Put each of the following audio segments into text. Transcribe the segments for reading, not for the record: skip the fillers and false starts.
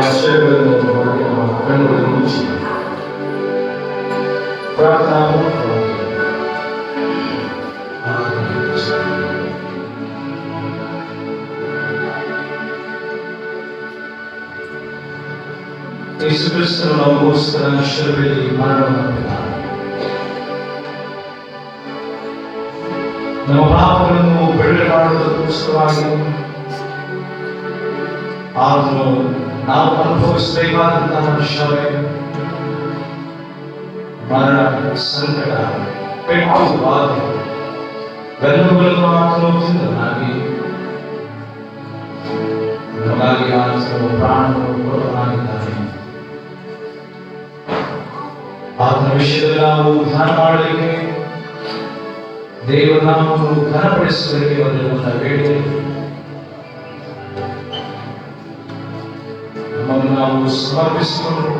ಆಶ್ಚರ್ಯಗಳನ್ನು ನಮ್ಮ ಕಣ್ಣುಗಳನ್ನು ಮುಚ್ಚಿ ಪ್ರಾರ್ಥನಾಪೂರ್ವಕವಾಗಿ ಯೇಸು ಕ್ರಿಸ್ತನು ನಮಗೋಸ್ಕರ ಶಿಲುಬೆಯಲ್ಲಿ ಮರಣವನ್ನು ಹೊಂದಿದ್ದಾನೆ. ನಮ್ಮ ಪಾಪಗಳನ್ನು ಬಿಡುಗಡೆ ಮಾಡುವುದಕ್ಕೋಸ್ಕರವಾಗಿ ಆತನು ನಾವು ಅನುಭವಿಸಬೇಕಾದಂತಹ ಶ್ರಮೆ, ಮರಣ, ಸಂಕಟ, ಪೆಟ್ಟು, ಬಾಧೆ ಬೆಲ್ಲಗಳನ್ನು ಆತನು ತಿಂದನಾಗಿ ನಮಗಾಗಿ ಆತನು ಪ್ರಾಣವನ್ನು ಕೊಡಲಾಗಿದ್ದಾನೆ. ಆತನ ವಿಷಯದಲ್ಲಿ ನಾವು ಧ್ಯಾನ ಮಾಡಲಿಕ್ಕೆ, ದೇವರ ನಾಮವನ್ನು ಘನಪಡಿಸಲಿಕ್ಕೆ ಒಂದು ಬೇಡಿಕೆ ನಮ್ಮನ್ನು ನಾವು ಸಮರ್ಪಿಸಿಕೊಂಡು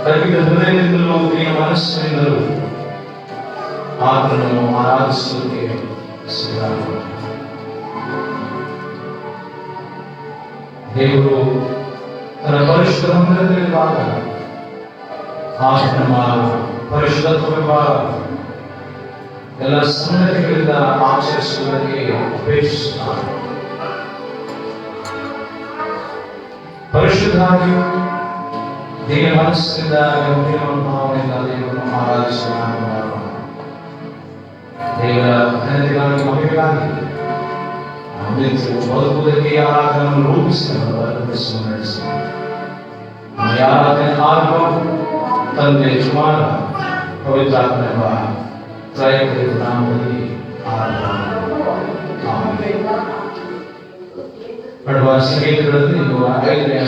ತಗ್ಗಿದ ಹೃದಯದಿಂದಲೂ ಪ್ರಿಯ ಮನಸ್ಸಿನಿಂದಲೂ ಆತನನ್ನು ಆರಾಧಿಸಲಿಕ್ಕೆ ಸಿದ್ಧರಾಗೋಣ. ದೇವರು ತನ್ನ ಪರಿಶುದ್ಧ ಮಂದಿರದಲ್ಲಿರುವಾಗ ನಮ್ಮ ಪರಿಶುದ್ಧತ್ವವೆಂಬ ಎಲ್ಲ ಸಂಗತಿಗಳಿಂದ ಆಚರಿಸುವುದಕ್ಕೆ ಅಪೇಕ್ಷಿಸುತ್ತಾರೆ. ಪರಿಶುದ್ಧವಾಗಿಯೂ ದೇವ ಮನಸ್ಸಿನಿಂದ ಗಂಭೀರ ಭಾವನೆಯಿಂದ ದೇವರನ್ನು ಆರಾಧಿಸುವ ದೇವರ ಘನತೆಗಾಗಿ ಮಹಿಳೆಗಾಗಿ ಬದುಕುವುದಕ್ಕೆ ಆರಾಧನೆಯನ್ನು ರೂಪಿಸಿ ನಡೆಸಿ ಆರಾಧನೆ ಆತ್ಮ ತಂದೆ ಕುಮಾರ ಪವಿತ್ರಾತ್ಮೆಂಬ ತ್ರೈಕ ನಾಮದಲ್ಲಿ ಪಡುವ ಸಂಗೀತಗಳಲ್ಲಿ 105ನೇ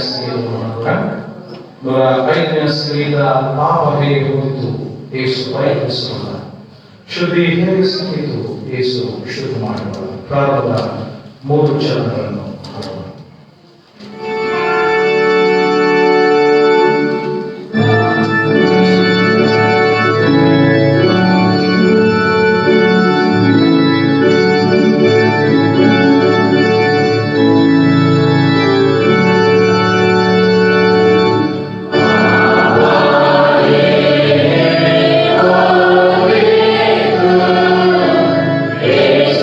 ಸಂಗೀತ ಪಾಪ ಹೇಗೆ ಹೋಗಿತ್ತು ಯೇಸು ಪ್ರಯತ್ನಿಸುವ ಶುದ್ಧಿ ಹೇಗೆ ಸಂಗೀತು ಯೇಸು ಶುದ್ಧ ಮಾಡುವ ಪ್ರಾರಂಭದ 3 ಚರಣಗಳನ್ನು Yes,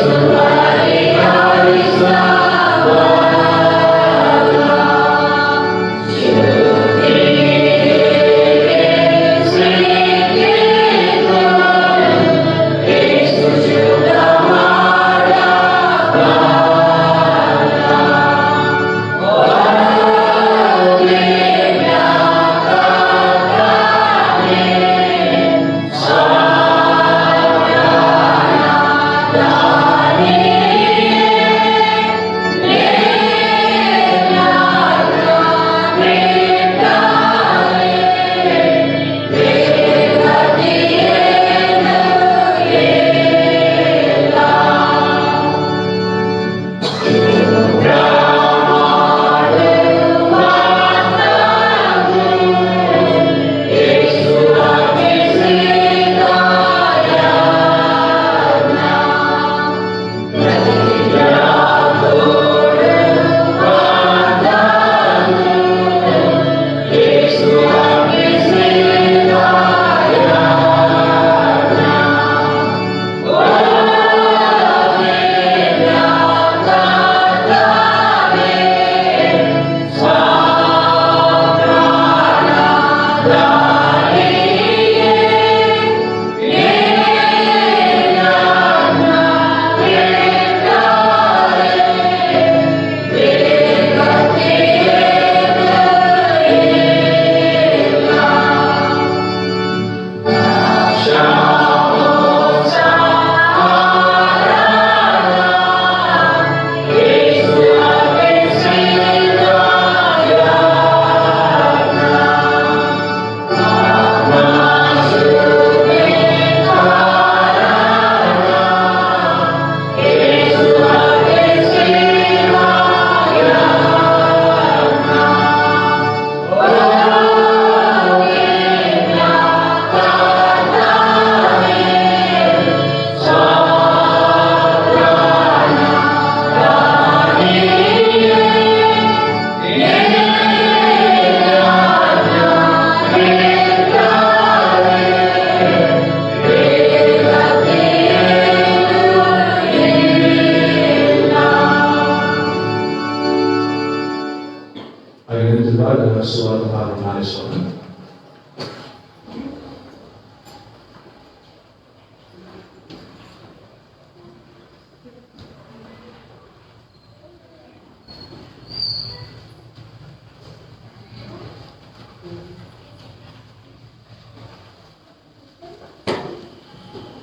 ನಿಂತಿರುವ ಸುವಾರ್ಥ ಭಾಗ ಆಲಿಸೋಣ.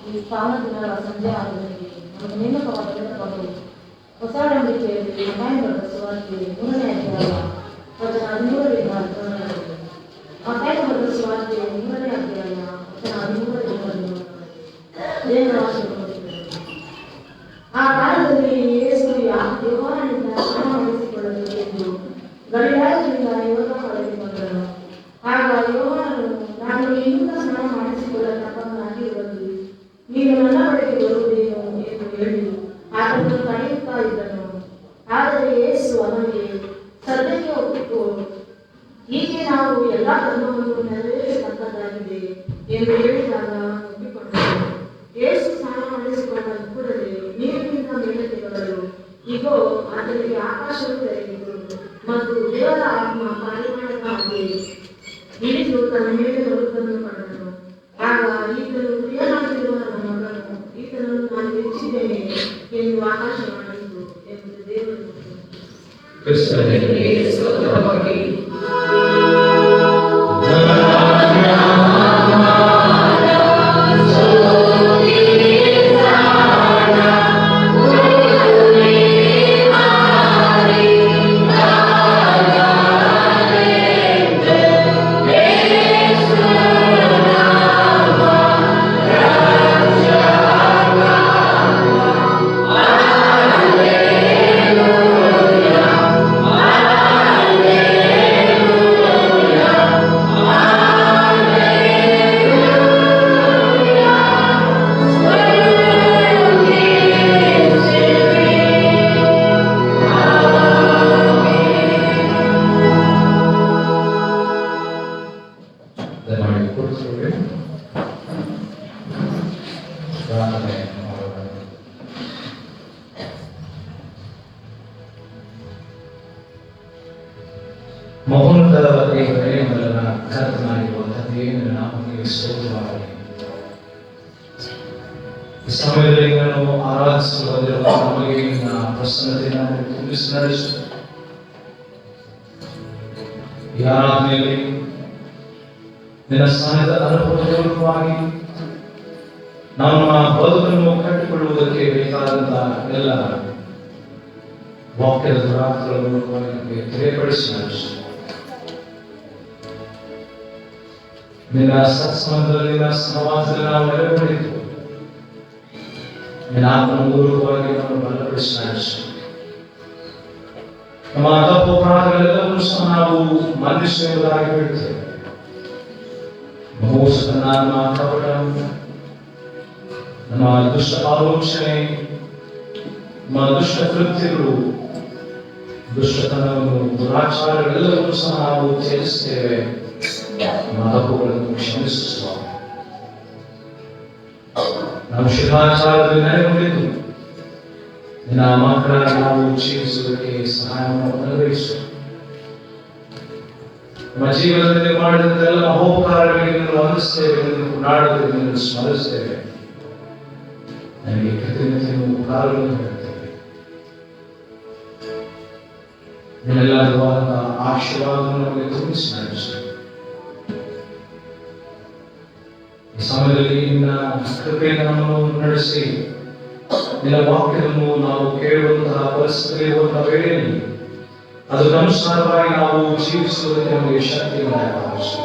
ಈ ಪಾವನದಿನಗಳ ಸಂಜೆ ಆಗುವುದಕ್ಕೆ ನಮಗೆ ನೇಮಕವಾದ ವೇತನಗಳು ಹೊಸ ನಂಬಿಕೆಯಲ್ಲಿ ಮತಾಯಗಳ ಸುವಾರ್ತೆ 3ನೇ ಅಧ್ಯಾಯ ವಚನ 13ರಿಂದ 14. ಮತಾಯಗಳ ಸುವಾರ್ತೆ 3ನೇ ಅಧ್ಯಾಯ ವಚನ 13ರಿಂದ 14. ದೇವರ ಆಶೀರ್ವಾದಗಳು. ಆ ಕಾಲದಲ್ಲಿ ಯೇಸು ಯೋಹಾನನಿಂದ ಸ್ನಾನ ಮಾಡಿಸಿಕೊಳ್ಳಲು ಎಂದು ಗಲಿಲಾಯದಿಂದ ಯೋರ್ದಾನೊಳಗೆ ಬಂದನು. ಆಗ ಯೋಹಾನನು, ನಾನು ನಿನ್ನಿಂದ ಸ್ನಾನ ಮಾಡಿಸಿಕೊಳ್ಳತಕ್ಕವನಾಗಿರುವಲ್ಲಿ ನೀನು ನನ್ನ ಬಳಿಗೆ ಬರುವುದೇನು ಎಂದು ಹೇಳಿ ಆತನನ್ನು ತಡೆಯುತ್ತಾ ಇದ್ದನು. ಆದರೆ ಯೇಸು ಅವನಿಗೆ, ಸದ್ಯಕ್ಕೆ ಒಪ್ಪಿಕೋ, ಹೀಗೆ ನಾವು ಎಲ್ಲ ಧರ್ಮವನ್ನು ನೆರವೇರಿಸತಕ್ಕದ್ದಾಗಿದೆ ಎಂದು ಹೇಳಿದಾಗ ಒಪ್ಪಿಕೊಂಡನು. ಯೇಸು ಸ್ನಾನ ಮಾಡಿಸಿಕೊಂಡ ಕೂಡಲೇ ನೀರಿನಿಂದ ಮೇಲಕ್ಕೆ ಬರಲು ಇಗೋ, ಆತನಿಗೆ ಆಕಾಶವು ತೆರೆಯಿತು ಮತ್ತು ದೇವರ ಆತ್ಮ ಪಾರಿವಾಳದ ಹಾಗೆ ಇಳಿದು ತನ್ನ ಮೇಲೆ ಬರುವುದನ್ನು ಕಂಡನು. ಆಗ ಈತನು ಪ್ರಿಯನಾಗಿರುವ ನನ್ನ ಮಗನು, ಈತನನ್ನು ನಾನು ಮೆಚ್ಚಿದ್ದೇನೆ ಎಂದು ಆಕಾಶವಾಣಿತು ಎಂದು ದೇವರು ಮೌನದ ದೇವರೇ, ಮೊದಲ ಕರ್ತನಾಗಿರುವಂತಹ ದೇವರ ನಾಮಕ್ಕೆ ಸ್ತೋತ್ರವಾಗಲಿ. ಈ ಸಮಯದಲ್ಲಿ ನಾನು ಆರಾಧಿಸಲು ಬಂದಿರುವ ನಮಗೆ ನಿನ್ನ ಪ್ರಸನ್ನತೆಯನ್ನು ತುಂಬಿಸಿ ನಡೆಸು. ಈ ಆರಾಧನೆಯಲ್ಲಿ ನಿನ್ನ ಸಹಾಯದ ಅನುಭವವಾಗಿ ನಮ್ಮ ಬದುಕನ್ನು ಕಟ್ಟಿಕೊಳ್ಳುವುದಕ್ಕೆ ಬೇಕಾದಂತಹ ಎಲ್ಲ ವಾಕ್ಯದ ದುರಾತ್ಮಗಳನ್ನು ತಿಳಿಯಪಡಿಸಿ ನಡೆಸು. ನಿನ್ನ ಸತ್ಸಂಗದಲ್ಲಿ, ನಿನ್ನ ಸಮಾಜದಲ್ಲಿ ನಾವು ನೆಲೆಗೊಂಡಿದ್ದು ನಿನ್ನ ಆತ್ಮನ ಮೂಲಕವಾಗಿ ನಮ್ಮನ್ನು ಬಲಪಡಿಸಿ ನಡೆಸು. ನಮ್ಮ ತಪ್ಪು ಅಪರಾಧಗಳೆಲ್ಲವನ್ನೂ ಸಹ ನಾವು ಮನ್ನಿಸುವುದಾಗಿ ಬಿಡ್ತೇವೆ. ಮೋಸತನ, ಕಪಟ, ನಮ್ಮ ದುಷ್ಟ ಆಲೋಚನೆ, ನಮ್ಮ ದುಷ್ಟ ಕೃತ್ಯಗಳು, ದುಷ್ಟತನವನ್ನು, ದುರಾಚಾರಗಳೆಲ್ಲವನ್ನೂ ಸಹ ನಾವು ತ್ಯಜಿಸ್ತೇವೆ. ನಮ್ಮ ತಪ್ಪುಗಳನ್ನು ಕ್ಷಮಿಸುವ. ನಾವು ಶಿಲಾಚಾರದಲ್ಲಿ ನೆಲೆಗೊಂಡಿದ್ದು ನಿನ್ನ ಮಕ್ಕಳಾಗಿ ನಾವು ಜೀವಿಸುವುದಕ್ಕೆ ಸಹಾಯವನ್ನು ಅನುಗ್ರಹಿಸು. ನಮ್ಮ ಜೀವನದಲ್ಲಿ ಮಾಡಿದಂತೆಲ್ಲ ಮಹೋಪಕಾರಗಳಿಗೆ ವಂದಿಸ್ತೇವೆ, ಕೊಂಡಾಡುತ್ತೇವೆ, ನಿನ್ನನ್ನು ಸ್ಮರಿಸ್ತೇವೆ. ನನಗೆ ಕೃತಜ್ಞತೆಯನ್ನು ಉಪಕಾರಗಳನ್ನು ಹೇಳ್ತೇವೆ. ನಿನ್ನೆಲ್ಲರೂ ಆಶೀರ್ವಾದವನ್ನು ನಮಗೆ ತುಂಬಿಸಿ ನಡೆಸು. ಈ ಸಮಯದಲ್ಲಿ ನಿನ್ನ ಕೃಪೆಯನ್ನು ನಮ್ಮನ್ನು ನಡೆಸಿ, ನಿನ್ನ ವಾಕ್ಯವನ್ನು ನಾವು ಕೇಳುವಂತಹ ಪರಿಸ್ಥಿತಿ ಇರುವಂತಹ ವೇಳೆಯಲ್ಲಿ ಅದಕ್ಕನುಸಾರವಾಗಿ ನಾವು ಜೀವಿಸುವುದಕ್ಕೆ ನಮಗೆ ಶಕ್ತಿಯನ್ನು ದಯಪಾಲಿಸು.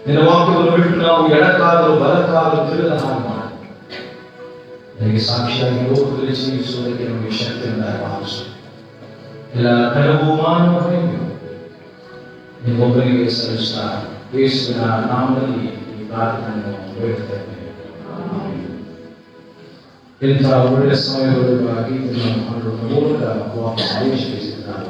ನಿನ್ನ ವಾಕ್ಯವನ್ನು ಬಿಟ್ಟು ನಾವು ಎಡಕ್ಕಾದರೂ ಬಲಕ್ಕಾದರೂ ತಿಳಿದ ಹಾಗೆ ಮಾಡಿ ನನಗೆ ಸಾಕ್ಷಿಯಾಗಿ ಲೋಕದಲ್ಲಿ ಜೀವಿಸುವುದಕ್ಕೆ ನಮಗೆ ಶಕ್ತಿಯನ್ನು ದಯಪಾಲಿಸು. ಎಲ್ಲ ಕನವು ಮಾನವ ನಿಮ್ಮೊಬ್ಬರಿಗೆ ಸಲ್ಲಿಸ್ತಾ ಯೇಸುವಿನ ನಾಮದಲ್ಲಿ ಈ ಪ್ರಾರ್ಥನೆಯನ್ನು ಬೇಡುತ್ತೇವೆ. ಇಂಥ ಒಳ್ಳೆಯ ಸಮಯವಾಗಿ ಮಾಡುವ ಮೂಲಕ ವಾಪಸ್ ಆದೇಶಿಸಿದ್ದಾರೆ.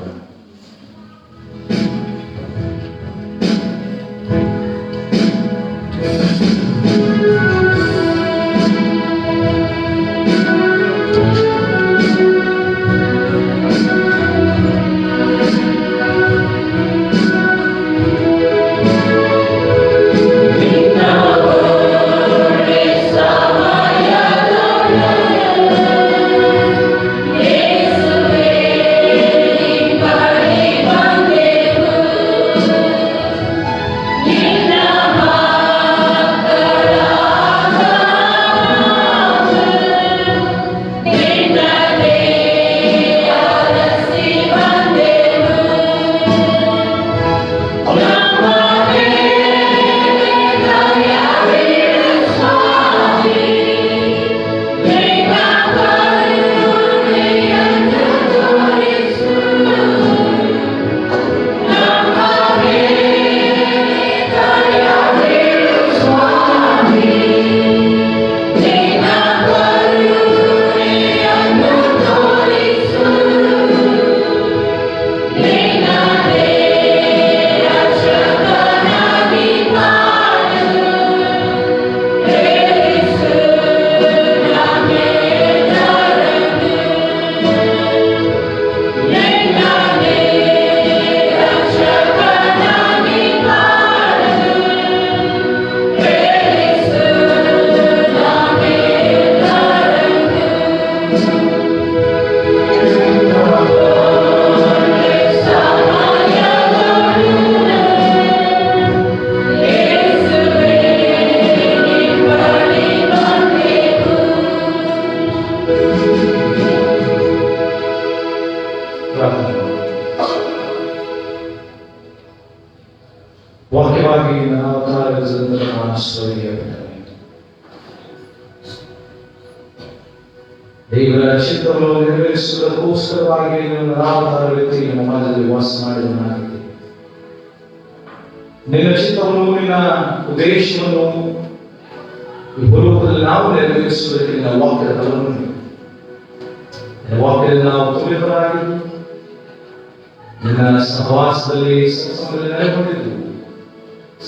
ವಾಕ್ಯವಾಗಿ ಅವತಾರ ಸ್ಟೋರಿಯಾಗಿದ್ದಾರೆ. ದೇವರ ಚಿತ್ತವನ್ನು ನೆರವೇರಿಸುವುದಕ್ಕೋಸ್ಕರವಾಗಿ ಅವತಾರ ವ್ಯಕ್ತಿ ನಮ್ಮ ಮನದಲ್ಲಿ ವಾಸ ಮಾಡಿದನಾಗಿದೆ. ನಿನ್ನ ಚಿತ್ತವನ್ನು, ನಿನ್ನ ಉದ್ದೇಶವನ್ನು ಈ ಭೂಲೋಕದಲ್ಲಿ ನಾವು ನೆರವೇರಿಸುವುದಕ್ಕೆ ನಿನ್ನ ವಾಕ್ಯದ ಬಲವನ್ನು, ವಾಕ್ಯದಲ್ಲಿ ನಾವು ತುಂಬಿದವರಾಗಿದ್ದು, ನಿನ್ನ ಸಹವಾಸದಲ್ಲಿ ನೆಲೆಗೊಂಡಿದ್ದು,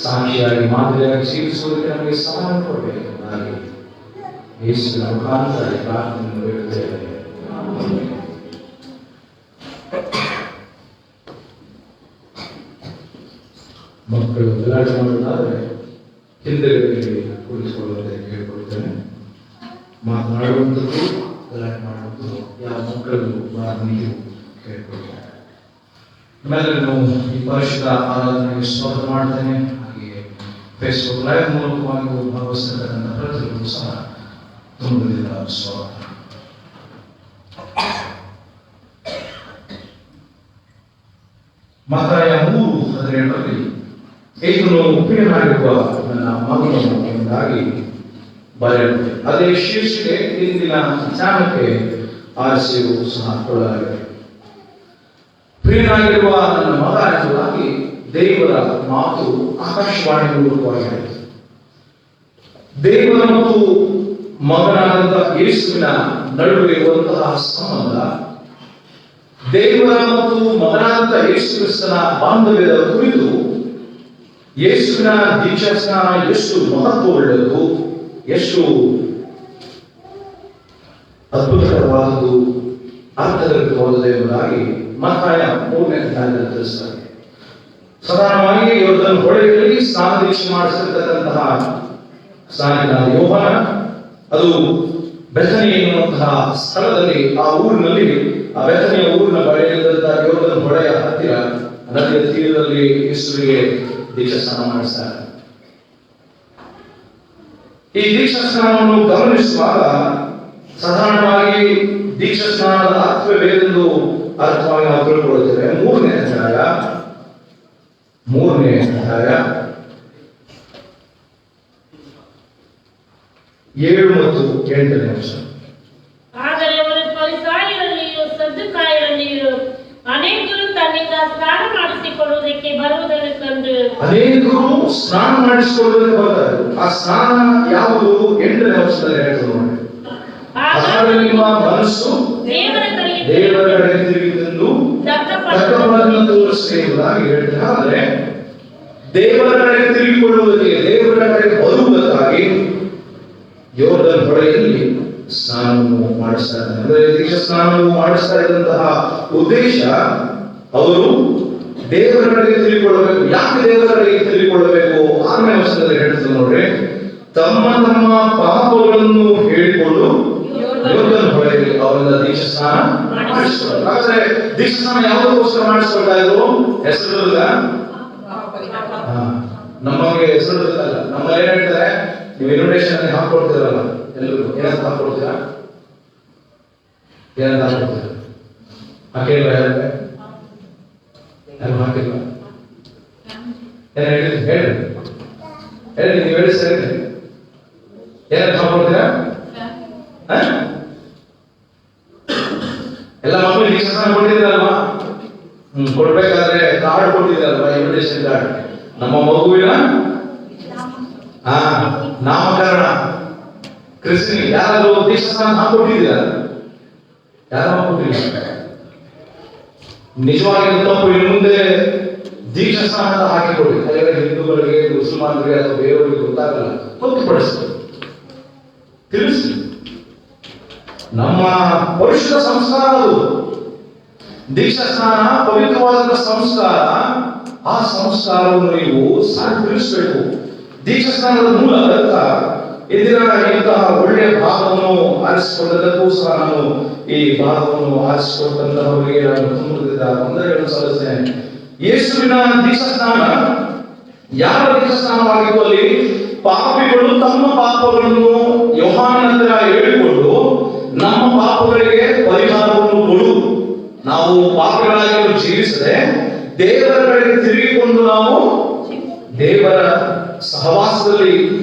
ಸಾಕ್ಷಿಯಾಗಿ ಮಾದರಿಯಾಗಿ ಜೀವಿಸುವುದಕ್ಕೆ ನಮಗೆ ಸಹಾಯ ಕೊಡಬೇಕು. ಹಾಗೆ ಯೇಸುವಿನ ಮುಖಾಂತರ ಪ್ರಾರ್ಥನೆ ಬೇಡುತ್ತೇವೆ. ಮಕ್ಕಳು ಗಲಾಟೆ ಮಾಡುವುದಾದರೆ ಹಿಂದೆಗಡೆಗೆ ಕೂಡಿಸಿಕೊಳ್ಳುವುದಕ್ಕೆ ಕೇಳಿಕೊಳ್ತೇನೆ. ಮಾತನಾಡುವಂಥದ್ದು, ಗಲಾಟೆ ಮಾಡುವಂಥದ್ದು ಯಾವ ಮಕ್ಕಳು ನೀವು ಕೇಳಿಕೊಳ್ತೇನೆ. ಆಮೇಲೆ ಈ ಪರಿಶುದ್ಧ ಆರಾಧನೆಗೆ ಸ್ವಾಗತ ಮಾಡ್ತೇನೆ. ಹಾಗೆ ಫೇಸ್ಬುಕ್ ಲೈವ್ ಮೂಲಕವಾಗಿ ಭಾಗವಹಿಸತಕ್ಕಂಥ ಪ್ರತಿಯೊಬ್ಬರು ಸಹ ತುಂಬದಿಂದ ಸ್ವಾಗತ. ಮತ್ತಾಯ 3:17 ಈತನು ಉಪ್ಪಿನನಾಗಿರುವ ನನ್ನ ಮಗನು ಎಂಬುದಾಗಿ ಬರೆಯುತ್ತೆ. ಅದೇ ಶೀರ್ಷಿಕೆ ಇಂದಿನ ಧ್ಯಾನಕ್ಕೆ ಆರಿಸಿಯೂ ಸಹ ಕೊಡಲಾಗಿದೆ. ಪ್ರಿಯನಾಗಿರುವ ನನ್ನ ಮಗ ಎಂಬುದಾಗಿ ದೇವರ ಮಾತು ಆಕಾಶವಾಣಿ ಮೂಲಕವಾಗಿದೆ. ದೇವರ ಮತ್ತು ಮಗನಾದಂತಹ ಯೇಸುವಿನ ನಡುವೆ ಇರುವಂತಹ ಸಂಬಂಧ, ದೇವರ ಮತ್ತು ಮಗನಾದಂತಹ ಯೇಸು ಕ್ರಿಸ್ತನ ಬಾಂಧವ್ಯದ ಕುರಿತು ಯೇಸುವಿನ ದೀಕ್ಷಾಸ್ನಾನ ಎಷ್ಟು ಮಹತ್ವವುಳ್ಳದು, ಎಷ್ಟು ಅದ್ಭುತಕರವಾದದ್ದು, ಅರ್ಥಗರ್ಭಿತವಾದದ್ದು ಎಂಬುದಾಗಿ ಮತ್ತಾಯ 3ನೇ ಅಧ್ಯಾಯದಲ್ಲಿ ತಿಳಿಸುತ್ತಾರೆ. ಸಾಧಾರಣವಾಗಿ ಯೋರ್ದನ್ ಹೊಳೆಯಲ್ಲಿ ಸ್ನಾನ ದೀಕ್ಷೆ ಮಾಡಿಸಿರ್ತಕ್ಕಂತಹ ಸ್ನಾನಿಕನಾದ ಯೋಹಾನ, ಅದು ಬೆಥನಿ ಎನ್ನುವಂತಹ ಸ್ಥಳದಲ್ಲಿ, ಆ ಊರಿನಲ್ಲಿ, ಆ ಬೆಥನಿಯ ಊರಿನ ಬಳಿಯಲ್ಲಿದ್ದಂತಹ ಯೋರ್ದನ್ ಹೊಳೆಯ ಹತ್ತಿರ ನದಿಯ ತೀರದಲ್ಲಿ ಯೇಸುವಿಗೆ ದೀಕ್ಷಾ ಸ್ನಾನ ಮಾಡಿಸ್ತಾರೆ. ಈ ದೀಕ್ಷಾ ಸ್ನಾನವನ್ನು ಗಮನಿಸುವಾಗ ಸಾಧಾರಣವಾಗಿ ದೀಕ್ಷಾ ಸ್ನಾನದ ಅರ್ಥವೇನೆಂದು ಅರ್ಥವಾಗಿ ನಾವು ತಿಳ್ಕೊಳ್ಳುತ್ತೇವೆ. 3ನೇ ಅಧ್ಯಾಯ 7 ಮತ್ತು 8ನೇ ವಚನ. ಆದರೆ ಅವರು ಫರಿಸಾಯರಲ್ಲಿಯೂ ಸದ್ದುಕಾಯರಲ್ಲಿಯೂ ಅನೇಕರು ತನ್ನಿಂದ ಸ್ನಾನ ಮಾಡಿಸಿಕೊಳ್ಳುವುದಕ್ಕೆ ಬರುವುದನ್ನು ಕಂಡು, ಅನೇಕರು ಸ್ನಾನ ಮಾಡಿಸಿಕೊಳ್ಳುವುದಕ್ಕೆ ಬರ್ತಾರೆ. ಆ ಸ್ನಾನ ಯಾವುದು? 8ನೇ ವಚನದಲ್ಲಿ ಹೇಳ್ತಾರೆ ನೋಡಿ. ಆಗ ನಿಮ್ಮ ಮನಸ್ಸು ದೇವರ ಕಡೆಗೆ ತಿರುಗಿದ್ದು ತಕ್ಕವನ್ನು ತೋರಿಸುವುದಾಗಿ ಹೇಳ್ತಾರೆ. ಆದರೆ ದೇವರ ಕಡೆಗೆ ತಿರುಗಿಕೊಳ್ಳುವುದಕ್ಕೆ, ದೇವರ ಕಡೆಗೆ ಬರುವುದಕ್ಕಾಗಿ ಯೋರ್ದನ್ ಹೊಳೆಯಲ್ಲಿ ಸ್ನಾನವನ್ನು ಮಾಡಿಸ್ತಾರೆ. ಅಂದರೆ ದೀಕ್ಷಾ ಸ್ನಾನವನ್ನು ಮಾಡಿಸ್ತಾ ಇದ್ದಂತಹ ಉದ್ದೇಶ, ಅವರು ದೇವರ ಕಡೆಗೆ ತಿರುಗಿಕೊಳ್ಳಬೇಕು. ಯಾಕೆ ದೇವರ ಕಡೆಗೆ ತಿರುಗಿಕೊಳ್ಳಬೇಕು? 6ನೇ ವಚನದಲ್ಲಿ ಹೇಳ್ತಾರೆ ನೋಡ್ರಿ. ತಮ್ಮ ತಮ್ಮ ಪಾಪಗಳನ್ನು ಹೇಳಿಕೊಂಡು ಯೋರ್ದನ್ ಹೊಳೆಯಲ್ಲಿ ಅವರಿಂದ ದೀಕ್ಷಾ ಸ್ನಾನ ಮಾಡಿಸ್ತಾರೆ. ಹಾಗಾದ್ರೆ ದೀಕ್ಷಾ ಸ್ನಾನ ಯಾವುದಕ್ಕೋಸ್ಕರ ಮಾಡಿಸ್ಕೊಳ್ತಾ ಇದ್ರು? ಹೆಸರು ನಮಗೆ ಹೆಸರು ಇರುತ್ತಲ್ಲ. ನಮ್ಮಲ್ಲಿ ಏನ್ ಹೇಳ್ತಾರೆ, ನೀವು ಇನ್ವಿಟೇಷನ್ ಹಾಕೊಡ್ತೀರಲ್ಲ, ಎಲ್ಲರೂ ಏನಂತ ಹಾಕೊಡ್ತೀರಾ? ಏನಂತ ಹಾಕೊಡ್ತೀರ? ಹಾಕಿಲ್ವ? ಯಾರು ಹಾಕಿಲ್ವ? ಏನ್ ಹೇಳಿ ಹೇಳಿ ಹೇಳಿ, ನೀವು ಹೇಳಿ ಸರಿ. ಏನಂತ ಹಾಕೊಡ್ತೀರಾ? ಎಲ್ಲ ಮಕ್ಕಳು ದೀಕ್ಷಾ ಸ್ನಾನ ಕೊಟ್ಟಿದ್ದೀರಲ್ವಾ? ಕೊಡ್ಬೇಕಾದ್ರೆ ಕಾರ್ಡ್ ಕೊಟ್ಟಿದ್ದೀರಲ್ವಾ, ಇನ್ವಿಟೇಷನ್ ಕಾರ್ಡ್. ನಮ್ಮ ಮಗುವಿನ ನಾಮಕರಣ, ಕ್ರಿಸ್ಟಿಯನ್, ಯಾರಾದ್ರೂ ದೀಕ್ಷಾ ಸ್ನಾನ ಹಾಕೊಟ್ಟಿದ್ದೀರ? ಯಾರು ಹಾಕೊಟ್ಟಿಲ್ಲ? ನಿಜವಾಗಿ ತಪ್ಪು. ಇನ್ನು ಮುಂದೆ ದೀಕ್ಷಾ ಸ್ನಾನ ಹಾಕಿಕೊಡಿ. ಹಾಗಾದ್ರೆ ಹಿಂದೂಗಳಿಗೆ, ಮುಸಲ್ಮಾನರಿಗೆ ಅಥವಾ ಬೇರೆಯವರಿಗೆ ಗೊತ್ತಾಗಲ್ಲ. ಗೊತ್ತುಪಡಿಸಿ, ತಿಳಿಸಿ. ನಮ್ಮ ಪರಿಶುದ್ಧ ಸಂಸ್ಕಾರ ಅದು. ದೀಕ್ಷಾ ಸ್ನಾನ ಪವಿತ್ರವಾದ ಸಂಸ್ಕಾರ. ಆ ಸಂಸ್ಕಾರವನ್ನು ನೀವು ಸಾರಿ ತಿಳಿಸಬೇಕು. ದೀಕ್ಷಾ ಸ್ನಾನದ ಮೂಲ ಅರ್ಥ, ಇಂದಿನ ಇಂತಹ ಒಳ್ಳೆಯ ಭಾಗವನ್ನು ಆರಿಸಿಕೊಂಡದಕ್ಕೂ ಸಹ ನಾನು ಈ ಭಾಗವನ್ನು ಆರಿಸಿಕೊಂಡಂತಹವರಿಗೆ ನಾನು ತುಂಬುತ್ತಿದ್ದ ವಂದನೆಗಳನ್ನು ಸಲ್ಲಿಸ್ತೇನೆ. ಯೇಸುವಿನ ದೀಕ್ಷಾ ಸ್ನಾನ ಯಾವ ದೀಕ್ಷಾ ಸ್ನಾನವಾಗಿತ್ತು? ಅಲ್ಲಿ ಪಾಪಿಗಳು ತಮ್ಮ ಪಾಪಗಳನ್ನು ಯೋಹಾನನ ಹತ್ತಿರ ಹೇಳಿಕೊಂಡು ನಮ್ಮ ಪಾಪಗಳಿಗೆ ಪರಿಹಾರವನ್ನು ಕೊಡು, ನಾವು ಪಾಪಿಗಳಾಗಿ ಜೀವಿಸದೆ ದೇವರ ಕಡೆಗೆ ತಿರುಗಿಕೊಂಡು ನಾವು ದೇವರ ಸಹವಾಸದಲ್ಲಿ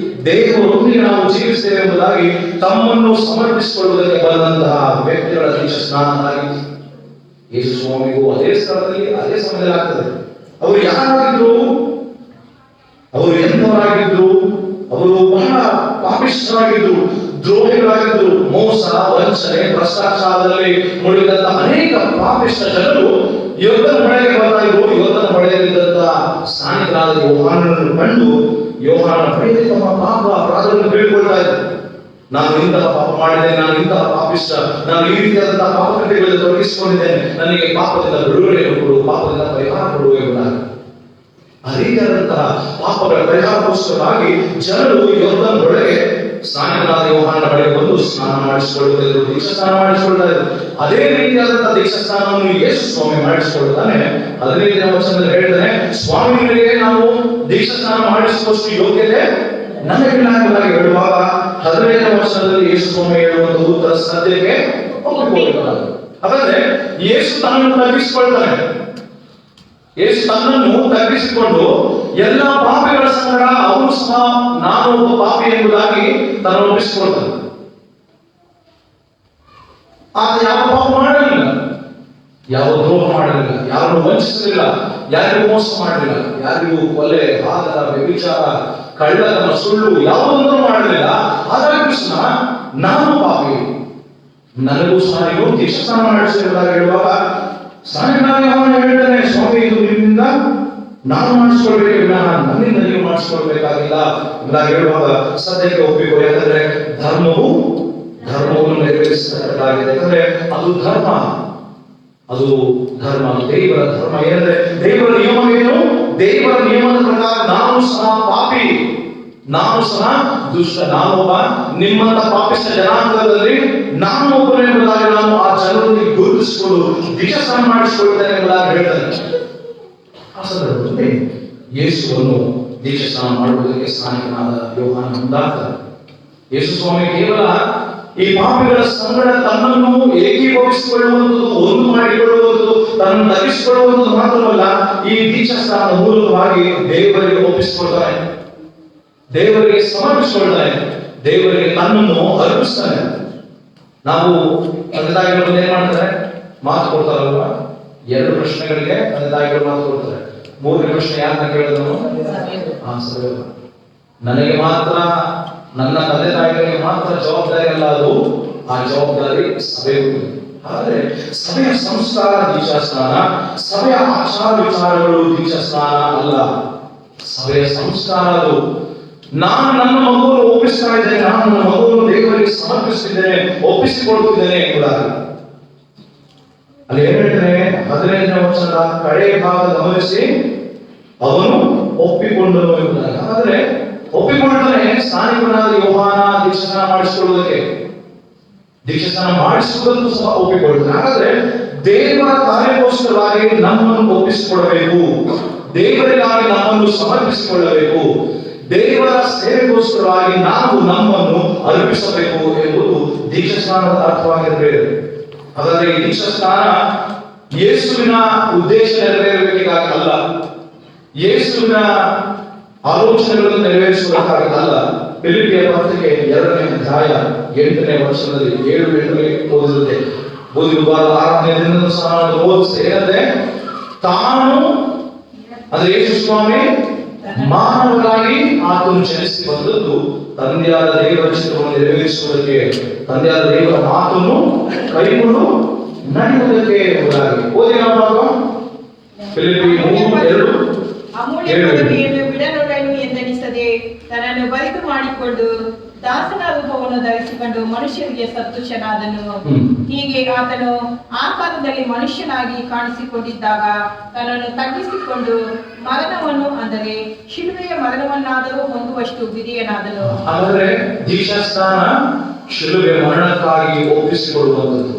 ದೇವರೊಂದಿಗೆ ನಾವು ಜೀವಿಸ್ತೇವೆ ಎಂಬುದಾಗಿ ತಮ್ಮನ್ನು ಸಮರ್ಪಿಸಿಕೊಳ್ಳುವುದಕ್ಕೆ ಬಂದಂತಹ ವ್ಯಕ್ತಿಗಳ ದೀಕ್ಷಾ ಸ್ನಾನ ಆಗಿತ್ತು. ಯೇಸು ಸ್ವಾಮಿಗೂ ಅದೇ ಸ್ಥಳದಲ್ಲಿ ಅದೇ ಸಮಯದಲ್ಲಿ ಆಗ್ತದೆ. ಅವರು ಯಾರಾಗಿದ್ರು, ಅವರು ಎಂಥವರಾಗಿದ್ರು? ಅವರು ಬಹಳ ಪಾಪಿಷ್ಠರಾಗಿದ್ರು, ದ್ರೋಹಿಗಳಾಗಿದ್ರು. ಮೋಸ, ವಂಚನೆ, ಭ್ರಷ್ಟಾಚಾರದಲ್ಲಿ ಮುಳುಗಿದಂತ ಅನೇಕ ಪಾಪಿಷ್ಠ ಜನರು ಯೋಧನ ಹೊಳೆಗೆ ಬರ್ತಾ ಇದ್ರು. ಯೋಧನ ಹೊಳೆಯಲ್ಲಿದ್ದಂತ ಸ್ನಾನಿಕರಾದ ಯೋಹಾನನನ್ನು ಕಂಡು ಯೋಹಾನ ಹೊಳೆಯಲ್ಲಿ ತಮ್ಮ ಪಾಪ ಅಪರಾಧವನ್ನು ಬೀಳ್ಕೊಳ್ತಾ ಇದ್ರು. ನಾನು ಇಂತಹ ಪಾಪ ಮಾಡಿದ್ದೇನೆ, ನಾನು ಇಂತಹ ಪಾಪಿಷ್ಠ, ನಾನು ಈ ರೀತಿಯಾದಂತಹ ಪಾಪಕೃತ್ಯಗಳಲ್ಲಿ ತೊಡಗಿಸಿಕೊಂಡಿದ್ದೇನೆ, ನನಗೆ ಪಾಪದಿಂದ ಬಿಡುಗಡೆಯನ್ನು ಕೊಡು, ಪಾಪದಿಂದ ಪರಿಹಾರ ಕೊಡು ಎಂಬುದಾಗಿ. ಆ ರೀತಿಯಾದಂತಹ ಪಾಪಗಳ ಪರಿಹಾರಕ್ಕೋಸ್ಕರವಾಗಿ ಜನರು ಯೋರ್ದನ್ ಹೊಳೆಗೆ ಸ್ನಾನಿಕರಾದ ಯೋಹಾನನ ಬಳಿಗೆ ಬಂದು ಸ್ನಾನ ಮಾಡಿಸಿಕೊಳ್ಳುತ್ತಿದ್ದರು, ದೀಕ್ಷಾ ಸ್ನಾನ ಮಾಡಿಸಿಕೊಳ್ತಾ ಇದ್ರು. ಅದೇ ರೀತಿಯಾದಂತಹ ದೀಕ್ಷಾ ಸ್ನಾನವನ್ನು ಯೇಸು ಸ್ವಾಮಿ ಮಾಡಿಸಿಕೊಳ್ತಾನೆ. 15ನೇ ವಚನದಲ್ಲಿ ಹೇಳ್ತಾನೆ, ಸ್ವಾಮಿಗಳಿಗೆ ನಾವು ದೀಕ್ಷಾ ಸ್ನಾನ ಮಾಡಿಸುವಷ್ಟು ಯೋಗ್ಯತೆ ನಮಗಿಲ್ಲ ಎಂಬುದಾಗಿ ಹೇಳುವಾಗ 15ನೇ ವಚನದಲ್ಲಿ ಯೇಸು ಸ್ವಾಮಿ ಹೇಳುವಂತ ಉತ್ತರ ಸದ್ಯಕ್ಕೆ ಒಪ್ಪಿಕೊಳ್ಳುತ್ತಾರೆ. ಹಾಗಾದ್ರೆ ಯೇಸು ತನ್ನನ್ನು ತಗ್ಗಿಸಿಕೊಳ್ತಾನೆ. ಯೇಸು ತನ್ನನ್ನು ತಗ್ಗಿಸಿಕೊಂಡು ಎಲ್ಲ ಪಾಪಿಗಳ ಸಂಗಡ ಅವನು ಸಹ ನಾನು ಒಬ್ಬ ಪಾಪಿ ಎಂಬುದಾಗಿ ತನ್ನನ್ನು ಒಪ್ಪಿಸಿಕೊಳ್ತಾನೆ. ಆತ ಯಾವ ಪಾಪ ಮಾಡಲಿಲ್ಲ, ಯಾವ ದ್ರೋಹ ಮಾಡಲಿಲ್ಲ, ಯಾರನ್ನು ವಂಚಿಸಲಿಲ್ಲ, ಯಾರಿಗೂ ಮೋಸ ಮಾಡಲಿಲ್ಲ, ಯಾರಿಗೂ ಕೊಲೆ, ಆದರ, ವ್ಯಭಿಚಾರ, ಕಳ್ಳತನ, ಸುಳ್ಳು ಯಾವುದೊಂದು ಮಾಡಲಿಲ್ಲ. ಆದರೆ ಕೃಷ್ಣ ನಾನು ಪಾಪಿ, ನನಗೂ ಸಹ ನೀವು ದೀಕ್ಷಾ ಸ್ನಾನ ಮಾಡಿಸಿರುವುದಾಗಿ ಹೇಳುವಾಗ ಸ್ನಾನಿಕನಾಗಿ ಅವನು ಹೇಳ್ತಾನೆ, ಸ್ವಾಮಿ ಇದು ನಿಮ್ಮಿಂದ ನಾನು ಮಾಡಿಸ್ಕೊಳ್ಬೇಕು, ನನ್ನಿಂದ ನೀವು ಮಾಡಿಸ್ಕೊಳ್ಬೇಕಾಗಿಲ್ಲ ಎಂಬುದಾಗಿ ಹೇಳುವಾಗ ಸದ್ಯಕ್ಕೆ ಒಪ್ಪಿಕೋ. ಯಾಕಂದ್ರೆ ಧರ್ಮವನ್ನು ನೆರವೇರಿಸಬೇಕಾಗಿದೆ. ಯಾಕಂದ್ರೆ ಅದು ಧರ್ಮ, ದೇವರ ಧರ್ಮ. ಏನಂದ್ರೆ ದೇವರ ನಿಯಮವೇನು? ದೇವರ ನಿಯಮದ ಪ್ರಕಾರ ನಾನು ಸಹ ಪಾಪಿ, ನಾನು ಸಹ ದುಷ್ಟ, ನಾನೊಬ್ಬ ನಿಮ್ಮಂತ ಪಾಪಿಷ್ಟ ಜನಾಂಗದಲ್ಲಿ ನಾನು ಒಬ್ಬನೇ ಎಂಬುದಾಗಿ ನಾನು ಆ ಜನರೊಂದಿಗೆ ಗುರುತಿಸಿಕೊಂಡು ದೀಕ್ಷಾ ಸ್ನಾನ ಮಾಡಿಸಿಕೊಳ್ತೇನೆ ಎಂಬುದಾಗಿ ಹೇಳ್ತಾನೆ. ಆ ಸಂದರ್ಭದಲ್ಲಿ ಯೇಸುವನ್ನು ದೀಕ್ಷಾ ಸ್ನಾನ ಮಾಡುವುದಕ್ಕೆ ಸ್ನಾನಿಕನಾದ ಯೋಹಾನ ಮುಂದಾಗ್ತಾನೆ. ಯೇಸು ಸ್ವಾಮಿ ಕೇವಲ ಈ ಪಾಪಿಗಳ ಸಂಗಡ ತನ್ನನ್ನು ಏಕೀಭವಿಸಿಕೊಳ್ಳುವಂಥದ್ದು, ಒಂದು ಮಾಡಿಕೊಳ್ಳುವಂಥದ್ದು, ತನ್ನನ್ನು ತಗ್ಗಿಸಿಕೊಳ್ಳುವಂಥದ್ದು ಮಾತ್ರವಲ್ಲ, ಈ ದೀಕ್ಷಾ ಸ್ನಾನದ ಮೂಲಕವಾಗಿ ದೇವರಿಗೆ ಒಪ್ಪಿಸಿಕೊಳ್ತಾನೆ, ದೇವರಿಗೆ ಸಮರ್ಪಿಸಿಕೊಳ್ತಾನೆ, ದೇವರಿಗೆ ತನ್ನನ್ನು ಅರ್ಪಿಸ್ತಾನೆ. ನಾವು ತಂದೆ ತಾಯಿಗಳು ಏನ್ ಮಾಡ್ತಾರೆ? ಮಾತು ಕೊಡ್ತಾರಲ್ವಾ? 2 ಪ್ರಶ್ನೆಗಳಿಗೆ ತಂದೆ ತಾಯಿಗಳು ಮಾತು ಕೊಡ್ತಾರೆ. 3ನೇ ಪ್ರಶ್ನೆ ಯಾರನ್ನ ಕೇಳಿದ್ರು? ನನಗೆ ಮಾತ್ರ, ನನ್ನ ತಂದೆ ತಾಯಿಗಳಿಗೆ ಮಾತ್ರ ಜವಾಬ್ದಾರಿ ಅಲ್ಲ, ಅದು ಆ ಜವಾಬ್ದಾರಿ ಸಭೆಗೂ. ಆದರೆ ಸಭೆಯ ಸಂಸ್ಕಾರ ದೀಕ್ಷಾ ಸ್ನಾನ, ಸಭೆಯ ಆಚಾರ ವಿಚಾರಗಳು ದೀಕ್ಷಾ ಸ್ನಾನ ಅಲ್ಲ. ಸಭೆಯ ಸಂಸ್ಕಾರ ಅದು. ನಾನು ನನ್ನ ಮಗುವನ್ನು ಒಪ್ಪಿಸ್ತಾ ಇದ್ದೇನೆ, ನಾನು ನನ್ನ ಮಗುವನ್ನು ದೇವರಿಗೆ ಸಮರ್ಪಿಸುತ್ತಿದ್ದೇನೆ, ಒಪ್ಪಿಸಿಕೊಡುತ್ತಿದ್ದೇನೆ ಎಂಬುದಾಗಿ. ಅಲ್ಲಿ ಏನ್ ಹೇಳ್ತಾನೆ? 15ನೇ ವಚನದ ಕಡೆ ಭಾಗ ಗಮನಿಸಿ, ಅವನು ಒಪ್ಪಿಕೊಂಡನು ಎಂಬುದಾಗಿ. ಹಾಗಾದ್ರೆ ಒಪ್ಪಿಕೊಂಡರೆ ಸ್ನಾನಿಕನಾದ ಯೋಹಾನ ದೀಕ್ಷಾ ಸ್ನಾನ ಮಾಡಿಸಿಕೊಳ್ಳುವುದಕ್ಕೆ, ದೀಕ್ಷಾ ಸ್ನಾನ ಮಾಡಿಸುವುದನ್ನು ಸಹ ಒಪ್ಪಿಕೊಳ್ತಾನೆ. ಹಾಗಾದ್ರೆ ದೇವರ ಕಾರ್ಯಕ್ಕೋಸ್ಕರವಾಗಿ ನಮ್ಮನ್ನು ಒಪ್ಪಿಸಿಕೊಳ್ಳಬೇಕು, ದೇವರಿಗಾಗಿ ನಮ್ಮನ್ನು ಸಮರ್ಪಿಸಿಕೊಳ್ಳಬೇಕು, ದೇವರ ಸೇವೆಗೋಸ್ಕರವಾಗಿ ನಾವು ನಮ್ಮನ್ನು ಅರ್ಪಿಸಬೇಕು ಎಂಬುದು ದೀಕ್ಷಾ ಸ್ನಾನದ ಅರ್ಥವಾಗಿರಬೇಕು. ಹಾಗಾದ್ರೆ ಈ ದೀಕ್ಷಾ ಸ್ನಾನ ಯೇಸುವಿನ ಉದ್ದೇಶ ನೆರವೇರಬೇಕಾಗಲ್ಲ, ಯೇಸುವಿನ ಆಲೋಚನೆಗಳನ್ನು ನೆರವೇರಿಸುವುದಕ್ಕಾಗಲ್ಲ. ಫಿಲಿಪ್ಪಿಯ ಪತ್ರಿಕೆ 2ನೇ ಅಧ್ಯಾಯ 8ನೇ ವಚನದಲ್ಲಿ 7-8 ಓದಿರುತ್ತೆ. ಬುಧವಾರ 6ನೇ ದಿನದ ಸಹ ಓದಿಸ್ತೇನೆ. ತಾನು ಅಂದ್ರೆ ಯೇಸು ಸ್ವಾಮಿ ಮಾನವರಾಗಿ ಆತನು ಜನಿಸಿ ಬಂದದ್ದು ತಂದೆಯಾದ ದೇವರ ಚಿತ್ತವನ್ನು ನೆರವೇರಿಸುವುದಕ್ಕೆ, ತಂದೆಯಾದ ದೇವರ ಮಾತನ್ನು ಕೈಗೊಂಡು ನಡೆಯುವುದಕ್ಕೆ ಎಂಬುದಾಗಿ. ಓದಿ ನಾವು ಫಿಲಿಪ್ಪಿ 3:2. ಅಮೂಲ್ಯ ಬಿಡನೊಡನು ಎಂದೆನಿಸದೆ ತನ್ನನ್ನು ಬರಿದು ಮಾಡಿಕೊಂಡು ದಾಸನ ರೂಪವನ್ನು ಧರಿಸಿಕೊಂಡು ಮನುಷ್ಯರಿಗೆ ಸದೃಶನಾದನು. ಹೀಗೆ ಆತನು ಆಕಾರದಲ್ಲಿ ಮನುಷ್ಯನಾಗಿ ಕಾಣಿಸಿಕೊಂಡಿದ್ದಾಗ ತನ್ನನ್ನು ತಗ್ಗಿಸಿಕೊಂಡು ಮರಣವನ್ನು, ಅಂದರೆ ಶಿಲುಬೆಯ ಮರಣವನ್ನಾದರೂ ಹೊಂದುವಷ್ಟು ವಿಧಿಯನಾದನು. ಆದರೆ ದೀಕ್ಷಾ ಸ್ನಾನ ಶಿಲುಬೆ ಮರಣಕ್ಕಾಗಿ ಒಪ್ಪಿಸಿಕೊಳ್ಳುವಂಥದ್ದು,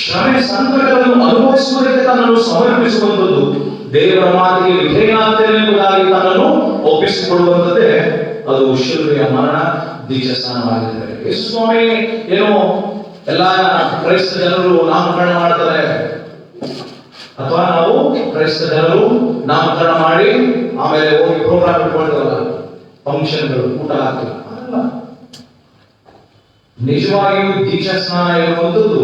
ಶ್ರಮೆ ಸಂಕಟಗಳನ್ನು ಅನುಭವಿಸುವುದಕ್ಕೆ ತನ್ನನ್ನು ಸಮರ್ಪಿಸುವಂಥದ್ದು, ದೇವರ ಮಾತಿಗೆ ವಿಧೇಯನಾಗ್ತೇನೆ ಎಂಬುದಾಗಿ ತನ್ನನ್ನು ಒಪ್ಪಿಸಿಕೊಳ್ಳುವಂಥದ್ದೇ ಅದು ಶಿಲುಬೆಯ ಮರಣ, ದೀಕ್ಷಾ ಸ್ನಾನವಾಗಿದೆ. ಯೇಸು ಸ್ವಾಮಿ ಏನೋ ಎಲ್ಲ ಕ್ರೈಸ್ತ ಜನರು ನಾಮಕರಣ ಮಾಡ್ತಾರೆ, ಅಥವಾ ನಾವು ಕ್ರೈಸ್ತ ಜನರು ನಾಮಕರಣ ಮಾಡಿ ಆಮೇಲೆ ಹೋಗಿ ಪ್ರೋಗ್ರಾಮ್ ಫಂಕ್ಷನ್ಗಳು, ಊಟ ಹಾಕಲ್ಲ, ಅದಲ್ಲ. ನಿಜವಾಗಿಯೂ ದೀಕ್ಷಾ ಸ್ನಾನ ಎನ್ನುವಂಥದ್ದು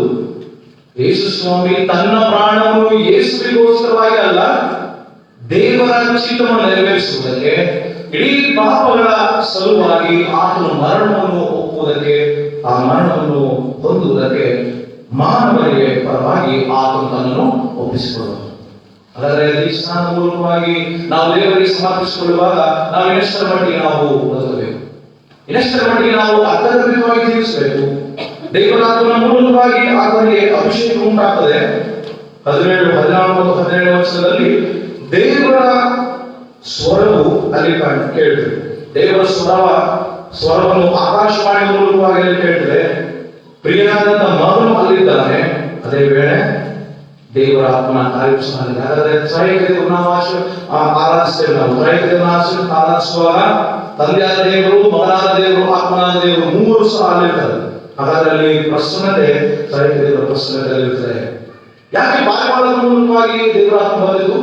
ಯೇಸು ಸ್ವಾಮಿ ತನ್ನ ಪ್ರಾಣವನ್ನು ಯೇಸುವಿಗೋಸ್ಕರವಾಗಿ ಅಲ್ಲ, ದೇವರ ಚಿತ್ತವನ್ನು ನೆರವೇರಿಸುವುದಕ್ಕೆ, ಇಡೀ ಪಾಪಗಳ ಸಲುವಾಗಿ ಆತನು ಮರಣವನ್ನು ಒಪ್ಪುವುದಕ್ಕೆ, ಆ ಮರಣವನ್ನು ಹೊಂದುವುದಕ್ಕೆ ಮಾನವರಿಗೆ ಪರವಾಗಿ ಆತನು ತನ್ನನ್ನು ಒಪ್ಪಿಸಿಕೊಳ್ಳುವುದು. ಹಾಗಾದ್ರೆ ದೀಕ್ಷಾಸ್ನಾನದ ಮೂಲಕವಾಗಿ ನಾವು ದೇವರಿಗೆ ಸಮರ್ಪಿಸಿಕೊಳ್ಳುವಾಗ ನಾವು ಇನ್ನೆಷ್ಟರ ಮಟ್ಟಿಗೆ ನಾವು ಬದುಕಬೇಕು, ಇನ್ನೆಷ್ಟರ ಮಟ್ಟಿಗೆ ನಾವು ಅರ್ಥಗರ್ಭಿತವಾಗಿ ಜೀವಿಸಬೇಕು. ದೇವರಾತ್ಮನ ಮೂಲಕವಾಗಿ ಆತನಿಗೆ ಅಭಿಷೇಕ ಉಂಟಾಗ್ತದೆ. 14, 14 ಮತ್ತು 17 ವರ್ಷದಲ್ಲಿ ದೇವರ ಸ್ವರವು ಅಲ್ಲಿ ಕೇಳ್ತದೆ. ದೇವರ ಸ್ವರವನ್ನು ಆಕಾಶವಾಣಿ ಮೂಲಕವಾಗಿ ಅಲ್ಲಿ ಕೇಳ್ತದೆ. ಪ್ರಿಯನಾದಂತ ಮಗನು ಅಲ್ಲಿದ್ದಾನೆ. ಅದೇ ವೇಳೆ ದೇವರ ಆತ್ಮನ ಕಾರ್ಯ ಸಹ ಅಲ್ಲಿದೆ. ಹಾಗಾದ್ರೆ ತ್ರೈಕದೇವರು ನಾವು ಆರಾಧಿಸ್ತೇವೆ. ನಾವು ತ್ರೈಕದೇವರನ್ನು ಆರಾಧಿಸುವಾಗ ತಂದೆಯಾದ ದೇವರು, ಮಗನಾದ ದೇವರು, ಆತ್ಮನಾದ ದೇವರು ಮೂವರು ಸಹ ಅಲ್ಲಿರ್ತಾರೆ. ಹಾಗಾದ್ರೆ ಅಲ್ಲಿ ಪ್ರಸನ್ನತೆ, ತ್ರೈಕದೇವರ ಪ್ರಸನ್ನತೆ ಅಲ್ಲಿರ್ತದೆ. ಯಾಕೆ ಬಾಲ್ಯವಾದ ಮೂಲಕವಾಗಿ ದೇವರ ಆತ್ಮ ಬಂದಿದ್ದು?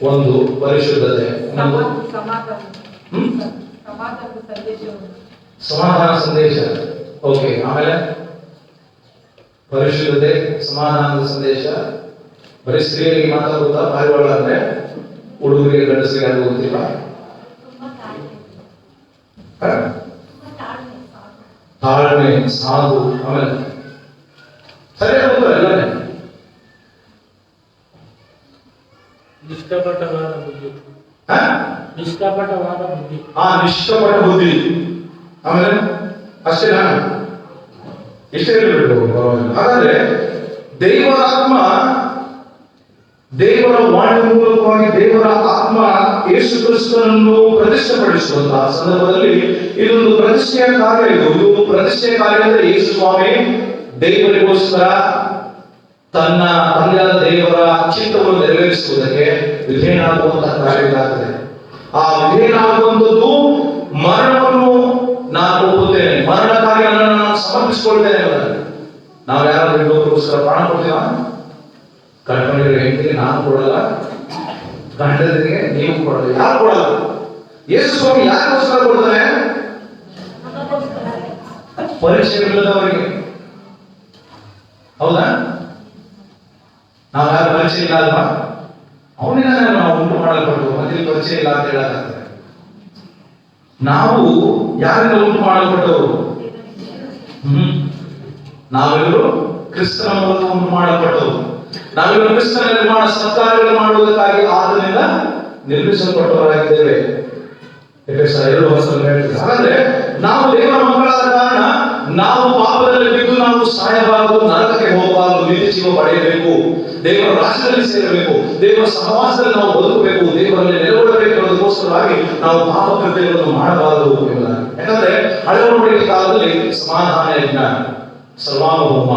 ಒಂದು ಪರಿಶುದ್ಧತೆ, ಸಮಾಧಾನ ಸಂದೇಶ. ಓಕೆ, ಆಮೇಲೆ ಪರಿಶುದ್ಧತೆ, ಸಮಾಧಾನದ ಸಂದೇಶ. ಬರೀ ಸ್ತ್ರೀಯರಿಗೆ ಮಾತ್ರ ಗೊತ್ತಾ ಪಾರಿವಾಳ ಅಂದ್ರೆ? ಹುಡುಗರಿಗೆ, ಗಂಡಸರಿಗೆ ಅದು ಗೊತ್ತಿಲ್ಲ. ತಾಳ್ಮೆ, ಸಾಧು. ಆಮೇಲೆ ಸರಿಯಾಗಿ ಗೊತ್ತಲ್ಲ ಎಲ್ಲನೇ. ನಿಷ್ಕಪಟವಾದ ಬುದ್ಧಿ. ನಿಷ್ಕಪಟ ಬುದ್ಧಿ. ಆಮೇಲೆ ಅಷ್ಟೇನಾ? ಇಷ್ಟೇ ಇರಬೇಕು. ಹಾಗಾದ್ರೆ ದೇವರ ಆತ್ಮ, ದೇವರ ವಾಣಿ ಮೂಲಕವಾಗಿ ದೇವರ ಆತ್ಮ ಯೇಸು ಕ್ರಿಸ್ತನನ್ನು ಪ್ರತಿಷ್ಠೆಪಡಿಸುವಂತಹ ಸಂದರ್ಭದಲ್ಲಿ ಇದೊಂದು ಪ್ರತಿಷ್ಠೆಯ ಕಾರ್ಯ. ಇದು ಪ್ರತಿಷ್ಠೆಯ ಕಾರ್ಯ ಅಂದ್ರೆ ಯೇಸು ಸ್ವಾಮಿ ದೇವರಿಗೋಸ್ಕರ ತನ್ನ ತಂದೆಯಾದ ದೇವರ ಚಿತ್ತವನ್ನು ನೆರವೇರಿಸುವುದಕ್ಕೆ ವಿಧೇಯನಾಗುವಂತಹ ಕಾರ್ಯಗಳಾಗ್ತದೆ. ಆ ವಿಧೇಯನಾಗುವಂಥದ್ದು ಮರಣವನ್ನು ನಾನು ಒಪ್ಪುತ್ತೇನೆ, ಮರಣ ಕಾರ್ಯವನ್ನು ನಾನು ಸಮರ್ಪಿಸಿಕೊಳ್ತೇನೆ. ನಾವು ಯಾರಾದ್ರೂ ಇನ್ನೊಬ್ಬರಿಗೋಸ್ಕರ ಪ್ರಾಣ ಕೊಡ್ತೀವ? ಕಟ್ಕೊಂಡಿರೋ ಹೆಂಡತಿಗೆ ನಾನು ಕೊಡಲ್ಲ, ಗಂಡನಿಗೆ ನೀವು ಕೊಡಲ್ಲ, ಯಾರು ಕೊಡಲ್ಲ. ಯೇಸು ಸ್ವಾಮಿ ಯಾರಿಗೋಸ್ಕರ ಕೊಡ್ತಾನೆ? ಪರೀಕ್ಷೆಗಳಿಲ್ಲದವರಿಗೆ. ಹೌದಾ? ನಾವು ಯಾರು ಪರೀಕ್ಷೆ ಇಲ್ಲ ಅಲ್ವಾ? ಅವನಿಂದ ನಾವು ಉಂಟು ಮಾಡಲ್ಪಟ್ಟು ಮತ್ತೆ ಪರೀಕ್ಷೆ ಇಲ್ಲ ಅಂತ ಹೇಳಕ್ಕಾಗ್ತದೆ. ನಾವು ಯಾರಿಂದ ಉಂಟು ಮಾಡಲ್ಪಟ್ಟವರು? ನಾವೆಲ್ಲರೂ ಕ್ರಿಸ್ತನ ಮೂಲಕ ಉಂಟು ಮಾಡಲ್ಪಟ್ಟವರು. ನಾವೆಲ್ಲರೂ ಕ್ರಿಸ್ತನ ನಿರ್ಮಾಣ ಸತ್ಕಾರ್ಯಗಳು ಮಾಡುವುದಕ್ಕಾಗಿ ಆತನಿಂದ ನಿರ್ಮಿಸಲ್ಪಟ್ಟವರಾಗಿದ್ದೇವೆ. ಎಫೆಸರ್ 2:10 ಹೇಳ್ತಾರೆ. ಹಾಗಾದ್ರೆ ನಾವು ದೇವರ ಮಕ್ಕಳಾದ ಕಾರಣ ನಾವು ಪಾಪದಲ್ಲಿ ಬಿದ್ದು ನಾವು ಸಾಯಬಾರದು, ನರಕಕ್ಕೆ ಹೋಗಬಾರದು, ನಿತ್ಯ ಜೀವ ಪಡೆಯಬೇಕು, ದೇವರ ರಾಜ್ಯದಲ್ಲಿ ಸೇರಬೇಕು, ದೇವರ ಸಹವಾಸದಲ್ಲಿ ನಾವು ಬದುಕಬೇಕು, ದೇವರಲ್ಲಿ ನೆಲೆಗೊಳ್ಳಬೇಕು ಅನ್ನೋದಕ್ಕೋಸ್ಕರವಾಗಿ ನಾವು ಪಾಪ ಕೃತ್ಯಗಳನ್ನು ಮಾಡಬಾರದು ಎಂಬುದಾಗಿ. ಯಾಕಂದ್ರೆ ಹಳೆಯ ಒಡಂಬಡಿಕೆ ಕಾಲದಲ್ಲಿ ಸಮಾಧಾನ ಯಜ್ಞ, ಸರ್ವಾಂಗಹೋಮ,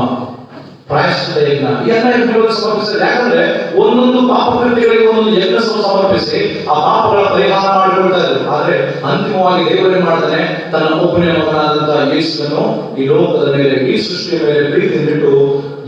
ಪ್ರಾಯಶ್ಚಿತ್ತ ಯಜ್ಞ ಈ ಎಲ್ಲ ಯಜ್ಞಗಳನ್ನು ಸಮರ್ಪಿಸಿದೆ. ಯಾಕಂದ್ರೆ ಒಂದೊಂದು ಪಾಪ ಕೃತ್ಯಗಳಿಗೆ ಒಂದೊಂದು ಯಜ್ಞ ಸಮರ್ಪಿಸಿ ಆ ಪಾಪಗಳ ಪರಿಹಾರ ಮಾಡಿಕೊಳ್ತಾ ಇದ್ರು. ಆದ್ರೆ ಅಂತಿಮವಾಗಿ ದೇವರೇ ಮಾಡ್ತಾನೆ, ತನ್ನ ಒಬ್ಬನೇ ಮಗನಾದಂತಹ ಯೇಸುವನ್ನು ಈ ಲೋಕದ ಮೇಲೆ, ಈ ಸೃಷ್ಟಿಯ ಮೇಲೆ ಪ್ರೀತಿಯಿಂದಿಟ್ಟು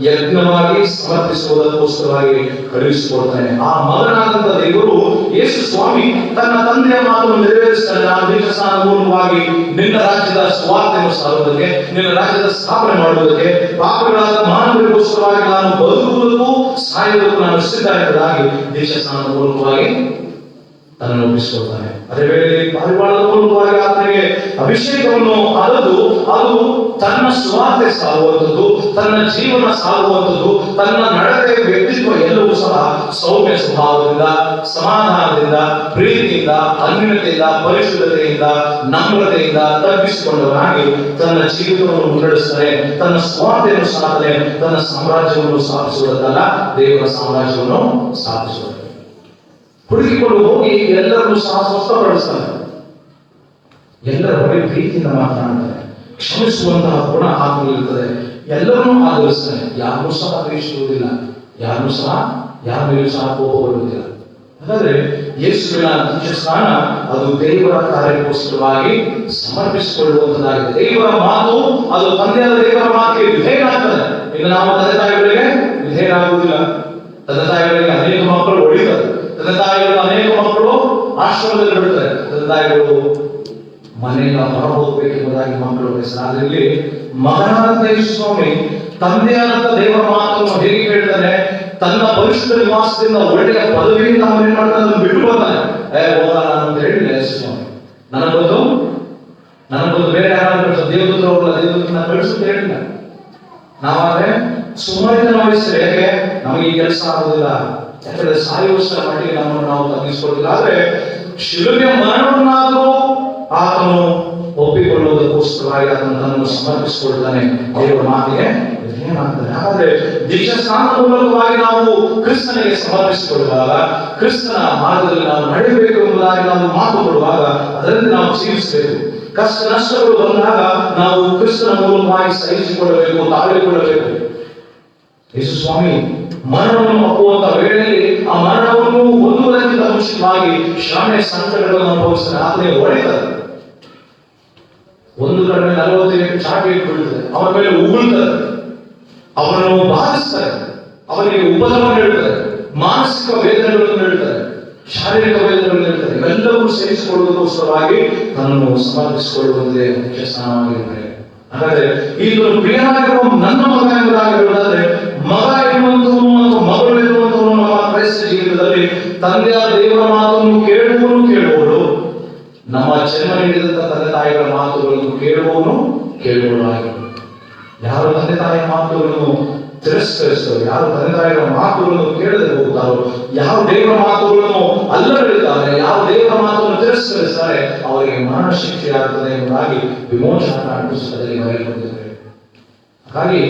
ಯಜ್ಞವಾಗಿ ಸಮರ್ಪಿಸುವುದಕ್ಕೋಸ್ಕರವಾಗಿ ಕಳುಹಿಸಿಕೊಡ್ತಾನೆ. ಆ ಮಗನಾದಂತಹ ದೇವರು ಯೇಸು ಸ್ವಾಮಿ ತನ್ನ ತಂದೆಯ ಮಾತನ್ನು ನೆರವೇರಿಸ್ತಾನೆ. ನಾನು ದೀಕ್ಷಾಸ್ನಾನ ಮೂಲಕವಾಗಿ ನಿನ್ನ ರಾಜ್ಯದ ಸುವಾರ್ತೆಯನ್ನು ಸಾರುವುದಕ್ಕೆ, ನಿನ್ನ ರಾಜ್ಯದ ಸ್ಥಾಪನೆ ಮಾಡುವುದಕ್ಕೆ, ಪಾಪಗಳಾದ ಮಾನವರಿಗೋಸ್ಕರವಾಗಿ ನಾನು ಬದುಕುವುದಕ್ಕೂ ಸಾಯುವುದಕ್ಕೂ ನಾನು ಸಿದ್ಧ ಎಂಬುದಾಗಿ ದೀಕ್ಷಾಸ್ನಾನದ ಮೂಲಕವಾಗಿ ತನ್ನನ್ನು ಒಪ್ಪಿಸಿಕೊಳ್ತಾನೆ. ಅದೇ ವೇಳೆ ಪಾರಿವಾಳದ ಮೂಲಕವಾಗಿ ಆತನಿಗೆ ಅಭಿಷೇಕವನ್ನು ಅದು ತನ್ನ ಸ್ವಾರ್ಥ ಸಾಗುವಂಥದ್ದು, ತನ್ನ ಜೀವನ ಸಾಗುವಂಥದ್ದು, ತನ್ನ ನಡತೆ, ವ್ಯಕ್ತಿತ್ವ ಎಲ್ಲವೂ ಸಹ ಸೌಮ್ಯ ಸ್ವಭಾವದಿಂದ, ಸಮಾಧಾನದಿಂದ, ಪ್ರೀತಿಯಿಂದ, ಅನ್ಯೂನ್ಯತೆಯಿಂದ, ಪರಿಶುದ್ಧತೆಯಿಂದ, ನಮ್ರತೆಯಿಂದ ತಗ್ಗಿಸಿಕೊಂಡವನಾಗಿ ತನ್ನ ಜೀವಿತವನ್ನು ಮುನ್ನಡೆಸ್ತಾನೆ. ತನ್ನ ಸ್ವಾರ್ಥೆಯನ್ನು ಸಾಧನೆ, ತನ್ನ ಸಾಮ್ರಾಜ್ಯವನ್ನು ಸ್ಥಾಪಿಸುವುದಲ್ಲ, ದೇವರ ಸಾಮ್ರಾಜ್ಯವನ್ನು ಸ್ಥಾಪಿಸುವುದು. ಹುಡುಕಿಕೊಂಡು ಹೋಗಿ ಎಲ್ಲರನ್ನು ಸಹ ಸ್ವಸ್ಥಪಡಿಸ್ತಾನೆ. ಎಲ್ಲರ ಬಳಿ ಪ್ರೀತಿಯಿಂದ ಮಾತನಾಡ್ತಾನೆ. ಕ್ಷಮಿಸುವಂತಹ ಗುಣ ಆತನಲ್ಲಿರುತ್ತದೆ. ಎಲ್ಲರನ್ನೂ ಆದರಿಸ್ತಾನೆ. ಯಾರನ್ನೂ ಸಹ ದ್ವೇಷಿಸುವುದಿಲ್ಲ, ಯಾರನ್ನೂ ಸಹ ಯಾರ ಮೇಲೂ ಸಹ ಕೋಪಗೊಳ್ಳುವುದಿಲ್ಲ. ಹಾಗಾದ್ರೆ ಯೇಸುವಿನ ದೀಕ್ಷಾಸ್ನಾನ ಅದು ದೇವರ ಕಾರ್ಯಕ್ಕೋಸ್ಕರವಾಗಿ ಸಮರ್ಪಿಸಿಕೊಳ್ಳುವಂತದ್ದಾಗಿದೆ. ದೇವರ ಮಾತು ಅದು ತಂದೆಯಾದ ದೇವರ ಮಾತಿಗೆ ವಿಧೇಯನಾಗ್ತದೆ. ಇನ್ನು ನಾವು ತಂದೆ ತಾಯಿಗಳಿಗೆ ವಿಧೇಯರಾಗುವುದಿಲ್ಲ. ತಂದೆ ತಾಯಿಗಳಿಗೆ ಅನೇಕ ಮಕ್ಕಳು ಹೊಡಿತಾರೆ, ತಂದೆ ತಾಯಿಗಳು ಅನೇಕ ಮಕ್ಕಳು ಆಶ್ರಮದಲ್ಲಿ ಬಿಡ್ತಾರೆ, ತಂದೆ ತಾಯಿಗಳು ಮನೆಯಿಂದ ಹೊರ ಹೋಗ್ಬೇಕೆಂಬುದಾಗಿ ಮಕ್ಕಳು ಬಯಸ್ತಾರೆ. ಅದರಲ್ಲಿ ಮಗನಾದ ಯೇಸು ಸ್ವಾಮಿ ತಂದೆಯಾದ ದೇವರ ಮಾತನ್ನು ಹೇಗೆ ಕೇಳ್ತಾನೆ, ತನ್ನ ಪರಿಶುದ್ಧ ನಿವಾಸದಿಂದ ಒಳ್ಳೆಯ ಪದವಿಯಿಂದ ಅವನೇನ್ ಮಾಡ್ತಾನೆ, ಅದನ್ನು ಬಿಟ್ಟು ಬರ್ತಾನೆ. ಹೋಗೋಣ ಅಂತ ಹೇಳಿಲ್ಲ ಯೇಸು ಸ್ವಾಮಿ, ನನಗೊಂದು ಬೇರೆ ಯಾರಾದ್ರೂ ದೇವದೂತರು ಹೋಗಲ್ಲ, ದೇವದೂತನ ಕಳಿಸುತ್ತೆ ಹೇಳಿಲ್ಲ. ನಾವಾದ್ರೆ ಸುಮ್ಮನೆ ವಹಿಸಿದ್ರೆ ಹೇಗೆ ನಮಗೆ ಈ ಕೆಲಸ ಆಗುದಿಲ್ಲ, ಯಾಕಂದ್ರೆ ಸಾಯುವಷ್ಟರ ಮಟ್ಟಿಗೆ ನಮ್ಮನ್ನು ನಾವು ತಗ್ಗಿಸ್ಕೊಳ್ತಿಲ್ಲ. ಆದ್ರೆ ಶಿಲುಬೆ ಮರಣವನ್ನಾದರೂ ಆತನು ಒಪ್ಪಿಕೊಳ್ಳುವುದಕ್ಕೋಸ್ಕರವಾಗಿ ಆತನು ತನ್ನನ್ನು ಸಮರ್ಪಿಸಿಕೊಳ್ತಾನೆ ದೇವರ ಮಾತಿಗೆ ಏನಾಗ್ತದೆ. ಹಾಗಾದ್ರೆ ದೀಕ್ಷಾ ಸ್ನಾನ ಮೂಲಕವಾಗಿ ನಾವು ಕ್ರಿಸ್ತನಿಗೆ ಸಮರ್ಪಿಸಿಕೊಳ್ಳುವಾಗ, ಕ್ರಿಸ್ತನ ಮಾರ್ಗದಲ್ಲಿ ನಾವು ನಡೆಯಬೇಕು ಎಂಬುದಾಗಿ ನಾವು ಮಾತು ಕೊಡುವಾಗ ಅದರಲ್ಲಿ ನಾವು ಜೀವಿಸಬೇಕು. ಕಷ್ಟ ನಷ್ಟಗಳು ಬಂದಾಗ ನಾವು ಕ್ರಿಸ್ತನ ಮೂಲಕವಾಗಿ ಸಹಿಸಿಕೊಳ್ಳಬೇಕು, ತಾಳಿಕೊಳ್ಳಬೇಕು. ಯೇಸು ಸ್ವಾಮಿ ಮರಣವನ್ನು ಒಪ್ಪುವಂತ ವೇಳೆಯಲ್ಲಿ ಆ ಮರಣವನ್ನು ಹೊಂದುವುದಕ್ಕಿಂತ ಮುಂಚಿತವಾಗಿ ಶ್ರಮೆ ಸಂಕಟಗಳನ್ನು ಅನುಭವಿಸ್ತಾನೆ. ಆತನಿಗೆ ಹೊಡೆಯುತ್ತದೆ, ಒಂದು ಕಡೆ 40 ಚಾಟಿ ಇಟ್ಬಿಡ್ತದೆ, ಅವನ ಮೇಲೆ ಉಗುಳ್ತಾರೆ, ಅವನನ್ನು ಬಾಧಿಸ್ತಾರೆ, ಅವನಿಗೆ ಉಪದ್ರವ ನೀಡುತ್ತಾರೆ, ಮಾನಸಿಕ ವೇದನೆಗಳನ್ನು ನೀಡುತ್ತಾರೆ, ಶಾರೀರಿಕ ವೇದನೆಗಳನ್ನು ನೀಡುತ್ತಾರೆ. ಇವೆಲ್ಲವೂ ಸೇರಿಸಿಕೊಳ್ಳುವುದಕ್ಕೋಸ್ಕರವಾಗಿ ತನ್ನನ್ನು ಸಮರ್ಪಿಸಿಕೊಳ್ಳುವುದೇ ಮುಖ್ಯ ಸ್ಥಾನವಾಗಿರುತ್ತದೆ. ಹಾಗಾದ್ರೆ ಇದು ಪ್ರಿಯನಾಗಿರುವ ನನ್ನ ಮಗ ಎಂಬುದಾಗಿ ಹೇಳುವುದಾದ್ರೆ, ಮಗ ಎನ್ನುವಂಥವನು ಮತ್ತು ಮಗಳು ಎನ್ನುವಂಥವನು ನಮ್ಮ ಕ್ರೈಸ್ತ ಜೀವಿತದಲ್ಲಿ ತಂದೆಯ ದೇವರ ಮಾತನ್ನು ಕೇಳುವವರು, ನಮ್ಮ ಜನ್ಮ ನೀಡಿದಂತ ತಂದೆ ತಾಯಿಗಳ ಮಾತುಗಳನ್ನು ಕೇಳುವವರು ಆಗಿರುವುದು. ಯಾರು ತಂದೆ ತಾಯಿಯ ಮಾತುಗಳನ್ನು ತಿರಸ್ಕರಿಸ್ತಾರೋ, ಯಾರು ತಂದೆ ತಾಯಿಗಳ ಮಾತುಗಳನ್ನು ಕೇಳದೆ ಹೋಗುತ್ತಾರೋ, ಯಾವ ದೇವರ ಮಾತುಗಳನ್ನು ಅಲ್ಲಗಳಿದ್ದಾರೆ, ಯಾವ ದೇವರ ಮಾತನ್ನು ತಿರಸ್ಕರಿಸ್ತಾರೆ, ಅವರಿಗೆ ಮರಣ ಶಿಕ್ಷೆಯಾಗುತ್ತದೆ ಎಂಬುದಾಗಿ ವಿಮೋಚನಾ ಪುಸ್ತಕದಲ್ಲಿ ಬರೆಯಲ್ಪಟ್ಟಿದೆ. ಹಾಗಾಗಿ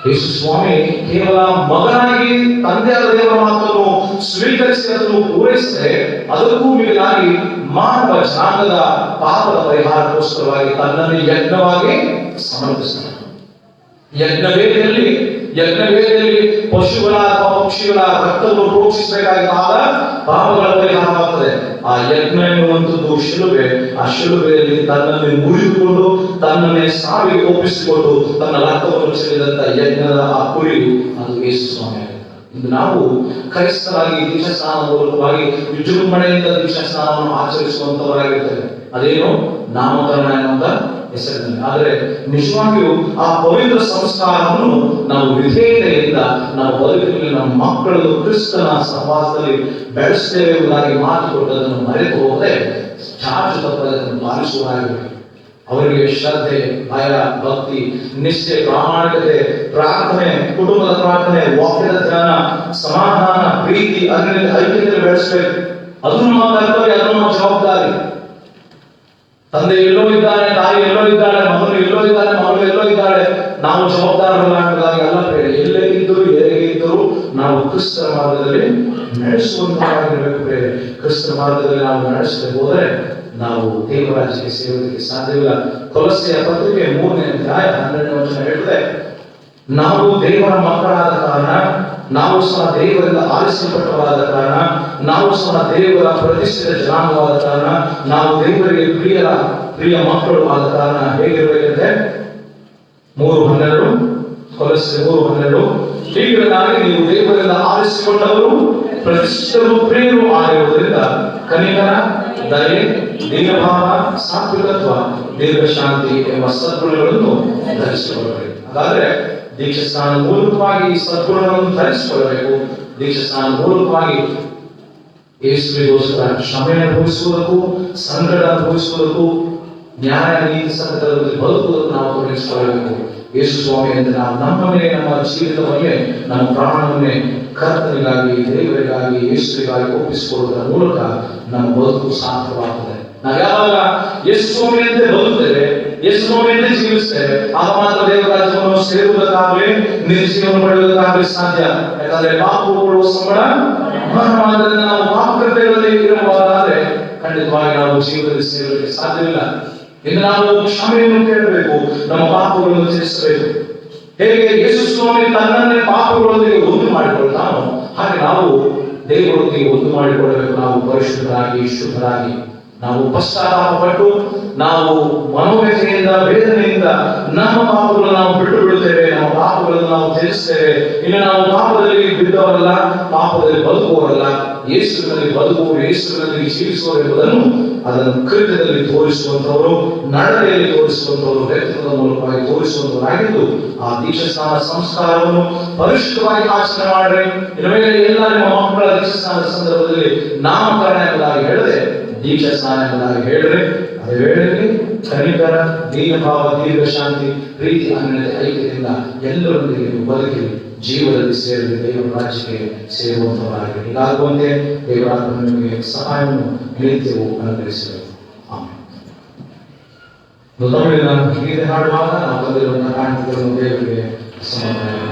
ಯೇಸು ಸ್ವಾಮಿ ಕೇವಲ ಮಗನಾಗಿ ತಂದೆಯಾದ ದೇವರ ಮಾತನ್ನು ಸ್ವೀಕರಿಸಿ ಅದನ್ನು ಪೂರೈಸಿದರೆ, ಅದಕ್ಕೂ ಮಿಗಿಲಾಗಿ ಮಾನವ ಜನಾಂಗದ ಪಾಪದ ಪರಿಹಾರಕ್ಕೋಸ್ಕರವಾಗಿ ತನ್ನನ್ನು ಯಜ್ಞವಾಗಿ ಸಮರ್ಪಿಸಿದ. ಯಜ್ಞವೇದಿಯಲ್ಲಿ ಪಶುಗಳ ಅಥವಾ ಪಕ್ಷಿಗಳ ರಕ್ತವನ್ನು ಪ್ರೋಕ್ಷಿಸಬೇಕಾದ ಪಾಪಗಳ ಪರಿಹಾರವಾಗ್ತದೆ. ಆ ಯಜ್ಞ ಎನ್ನುವಂಥದ್ದು ಶಿಲುಬೆ. ಆ ಶಿಲುಬೆಯಲ್ಲಿ ತನ್ನನ್ನು ಮುರಿದುಕೊಂಡು ತನ್ನನ್ನೇ ಸಾವಿಗೆ ಒಪ್ಪಿಸಿಕೊಂಡು ತನ್ನ ರಕ್ತವನ್ನು ಚೆಲ್ಲಿದಂತ ಯಜ್ಞದ ಆ ಕುರಿ ಅದು ಯೇಸು ಸ್ವಾಮಿ. ಇಂದು ನಾವು ಕ್ರೈಸ್ತರಾಗಿ ದೀಕ್ಷಾ ಸ್ನಾನ ಮೂಲಕವಾಗಿ ವಿಜೃಂಭಣೆಯಿಂದ ದೀಕ್ಷಾ ಸ್ನಾನವನ್ನು ಆಚರಿಸುವಂತವರಾಗಿರ್ತೇವೆ. ಅದೇನು ನಾಮಕರಣ ಎನ್ನುವಂತ ಹೆಸರಿನಲ್ಲಿ. ಆದರೆ ನಿಜವಾಗಿಯೂ ಆ ಪವಿತ್ರ ಸಂಸ್ಕಾರವನ್ನು ನಾವು ವಿಧೇಯತೆಯಿಂದ ನಾವು ಬದುಕಿನಲ್ಲಿ ನಮ್ಮ ಮಕ್ಕಳು ಕ್ರಿಸ್ತನ ಸಹವಾಸದಲ್ಲಿ ಬೆಳೆಸ್ತೇವೆ ಎಂಬುದಾಗಿ ಮಾತು ಕೊಟ್ಟದನ್ನು ಮರೆತು ಹೋಗದೆ ಚಾಚು ತಪ್ಪದನ್ನು ಪಾಲಿಸುವವರಾಗಬೇಕು. ಅವರಿಗೆ ಶ್ರದ್ಧೆ, ಭಯ, ಭಕ್ತಿ, ನಿಷ್ಠೆ, ಪ್ರಾಮಾಣಿಕತೆ, ಪ್ರಾರ್ಥನೆ, ಕುಟುಂಬದ ಪ್ರಾರ್ಥನೆ, ವಾಕ್ಯದ ಧ್ಯಾನ, ಸಮಾಧಾನ, ಪ್ರೀತಿ, ಅದರಲ್ಲಿ ಐಕ್ಯತೆ ಬೆಳೆಸಬೇಕು. ಅದು ನಮ್ಮ ಕರ್ತವ್ಯ, ಅದು ನಮ್ಮ ಜವಾಬ್ದಾರಿ. ತಂದೆ ಎಲ್ಲೋ ಇದ್ದಾನೆ, ತಾಯಿ ಎಲ್ಲೋ ಇದ್ದಾಳೆ, ಮಗನು ಎಲ್ಲೋ ಇದ್ದಾನೆ, ಮಗಳು ಎಲ್ಲೋ ಇದ್ದಾಳೆ, ನಾವು ಜವಾಬ್ದಾರರಾಗಿ ಅಲ್ಲ ಪ್ರೇರೆ. ಎಲ್ಲೇ ಇದ್ದರೂ ಹೇಗೆ ಇದ್ದರೂ ನಾವು ಕ್ರಿಸ್ತರ ಮಾರ್ಗದಲ್ಲಿ ನಡೆಸುವಂತರಾಗಿರಬೇಕು ಪ್ರೇರೆ. ಕ್ರಿಸ್ತರ ಮಾರ್ಗದಲ್ಲಿ ನಾವು ನಡೆಸದೆ ಹೋದರೆ ನಾವು ದೇವರಾಜ್ಯಕ್ಕೆ ಸೇರುವುದಕ್ಕೆ ಸಾಧ್ಯವಿಲ್ಲ. ಕೊಲಸ್ಸೆಯ ಪತ್ರಿಕೆ 3ನೇ ಅಧ್ಯಾಯ 12ನೇ ವಚನ ಹೇಳುತ್ತೆ, ನಾವು ದೇವರ ಮಕ್ಕಳಾದ ಕಾರಣ, ನಾವು ಸಹ ದೇವರಿಂದ ಆರಿಸಲ್ಪಟ್ಟವಾದ ಕಾರಣ, ನಾವು ಸಹ ದೇವರ ಪ್ರತಿಷ್ಠಿತ ಜನಾಂಗವಾದ ಕಾರಣ, ನಾವು ದೇವರಿಗೆ ಪ್ರಿಯ ಮಕ್ಕಳು ಆದ ಕಾರಣ ಹೇಗಿರಬೇಕಂತೆ 3:12 ಕೊಲಸ್ಸೆ 3:12 ಹೀಗಾಗಿ ನೀವು ದೇವರಿಂದ ಆರಿಸಿಕೊಂಡವರು, ಪ್ರತಿಷ್ಠಿತರು, ಪ್ರಿಯರು ಆಗಿರುವುದರಿಂದ ಕನಿಕರ, ದಯೆ, ದೀನಭಾವ, ಸಾತ್ವಿಕತ್ವ, ದೀರ್ಘಶಾಂತಿ ಎಂಬ ಸದ್ಗುಣಗಳನ್ನು ಧರಿಸಿಕೊಳ್ಳಬೇಕು. ಹಾಗಾದ್ರೆ ದೀಕ್ಷಾ ಸ್ನಾನ ಮೂಲಕವಾಗಿ ಸದ್ಗುಣಗಳನ್ನು ಧರಿಸಿಕೊಳ್ಳಬೇಕು. ದೀಕ್ಷಾ ಸ್ನಾನ ಮೂಲಕವಾಗಿ ಯೇಸುವಿಗೋಸ್ಕರ ಶ್ರಮೆ ಅನುಭವಿಸುವುದಕ್ಕೂ, ಸಂಕಟ ಅನುಭವಿಸುವುದಕ್ಕೂ, ನ್ಯಾಯ ನೀತಿ ಸತ್ಯದಲ್ಲಿ ಬದುಕುವುದಕ್ಕೂ ನಾವು ತೊಡಗಿಸಿಕೊಳ್ಳಬೇಕು. ಯೇಸು ಸ್ವಾಮಿ ಅಂತ ನಾವು ನಮ್ಮನ್ನೇ, ನಮ್ಮ ಜೀವಿತವನ್ನೇ, ನಮ್ಮ ಪ್ರಾಣವನ್ನೇ ಕರ್ತನಿಗಾಗಿ, ದೇವರಿಗಾಗಿ, ಯೇಸುವಿಗಾಗಿ ಒಪ್ಪಿಸಿಕೊಳ್ಳುವುದರ ಮೂಲಕ ನಮ್ಮ ಬದುಕು ಸಾರ್ಥಕವಾಗುತ್ತದೆ. ನಾವು ಯಾವಾಗ ಯೇಸು ಸ್ವಾಮಿಯಂತೆ ಬದುಕ್ತೇವೆ, ಯೇಸು ಸ್ವಾಮಿಯಂತೆ ಜೀವಿಸ್ತೇವೆ, ಆಗ ಮಾತ್ರ ದೇವರ ರಾಜ್ಯವನ್ನು ಸೇರುವುದಕ್ಕಾಗಲಿ ನಿತ್ಯ ಜೀವನ ಪಡೆಯುವುದಕ್ಕಾಗಲಿ ಸಾಧ್ಯ. ಯಾಕಂದ್ರೆ ಪಾಪಗಳು ಸಂಬಳ ಮರಣವಾದ್ದರಿಂದ ನಾವು ಪಾಪಕೃತ್ಯಗಳಲ್ಲಿ ಇರಬಹುದಾದ್ರೆ ಖಂಡಿತವಾಗಿ ನಾವು ಜೀವನದಲ್ಲಿ ಸೇರಲಿಕ್ಕೆ ಸಾಧ್ಯವಿಲ್ಲ. ಇನ್ನು ನಾವು ಕ್ಷಮೆಯನ್ನು ಕೇಳಬೇಕು, ನಮ್ಮ ಪಾಪಗಳನ್ನು ತ್ಯಜಿಸಬೇಕು. ಹೇಗೆ ಯೇಸು ಸ್ವಾಮಿ ತನ್ನನ್ನೇ ಪಾಪಗಳೊಂದಿಗೆ ಒಂದು ಮಾಡಿಕೊಳ್ತಾನೋ ಹಾಗೆ ನಾವು ದೇವರೊಂದಿಗೆ ಒಂದು ಮಾಡಿಕೊಳ್ಳಬೇಕು. ನಾವು ಪರಿಶುದ್ಧರಾಗಿ, ಶುದ್ಧರಾಗಿ ನಾವು ಪಶ್ಚಾತ್ತಾಪಪಟ್ಟು ನಾವು ಮನೋವ್ಯಥೆಯಿಂದ ವೇದನೆಯಿಂದ ನಮ್ಮ ಪಾಪಗಳನ್ನು ನಾವು ಬಿಟ್ಟು ಬಿಡುತ್ತೇವೆ, ನಮ್ಮ ಪಾಪಗಳನ್ನು ನಾವು ತ್ಯಜಿಸ್ತೇವೆ. ಇನ್ನು ನಾವು ಪಾಪದಲ್ಲಿ ಬಿದ್ದವರಲ್ಲ, ಪಾಪದಲ್ಲಿ ಬದುಕುವವರಲ್ಲ, ಯೇಸುವಿನಲ್ಲಿ ಬದುಕುವವರು, ಯೇಸುವಿನಲ್ಲಿ ಜೀವಿಸುವರು ಎಂಬುದನ್ನು ಅದನ್ನು ಕೃತ್ಯದಲ್ಲಿ ತೋರಿಸುವಂತವರು, ನಡತೆಯಲ್ಲಿ ತೋರಿಸುವಂತವರು, ವ್ಯಕ್ತಿತ್ವದ ಮೂಲಕವಾಗಿ ತೋರಿಸುವಂತವರಾಗಿದ್ದು ಆ ದೀಕ್ಷಾಸ್ನಾನ ಸಂಸ್ಕಾರವನ್ನು ಪರಿಶುದ್ಧವಾಗಿ ಆಚರಣೆ ಮಾಡ್ರಿ. ಇನ್ನು ಮೇಲೆ ಎಲ್ಲ ನಿಮ್ಮ ಮಕ್ಕಳ ದೀಕ್ಷಾಸ್ನಾನದ ಸಂದರ್ಭದಲ್ಲಿ ನಾಮಕರಣ ಎಂಬುದಾಗಿ ಹೇಳದೆ ದೀಕ್ಷಾಸ್ನಾನ ಎಂಬುದಾಗಿ ಹೇಳ್ರಿ. ಅದೇ ವೇಳೆಯಲ್ಲಿ ಕನಿಕರ, ದೀನಭಾವ, ದೀರ್ಘ ಶಾಂತಿ, ಪ್ರೀತಿ, ಅನ್ಯತೆ, ಐಕ್ಯದಿಂದ ಎಲ್ಲರೊಂದಿಗೆ ನೀವು ಬದುಕಿ ಜೀವನದಲ್ಲಿ ಸೇರಿದ ದೇವರ ರಾಜ್ಯಕ್ಕೆ ಸೇರುವಂತವರಾಗಿ ಹೀಗಾಗುವಂತೆ ದೇವರಾತ್ಮ ನಿಮಗೆ ಸಹಾಯವನ್ನು ನಿತ್ಯವೂ ಅನುಗ್ರಹಿಸಬೇಕು. ಆಮೇಲೆ ತಮಿಳಿನ ಗೀತೆ ಹಾಡುವಾಗ ನಾವು ಬಂದಿರುವಂತಹ ಕಾಣಿಕೆಗಳನ್ನು ದೇವರಿಗೆ ಸಮರ್ಪಣೆ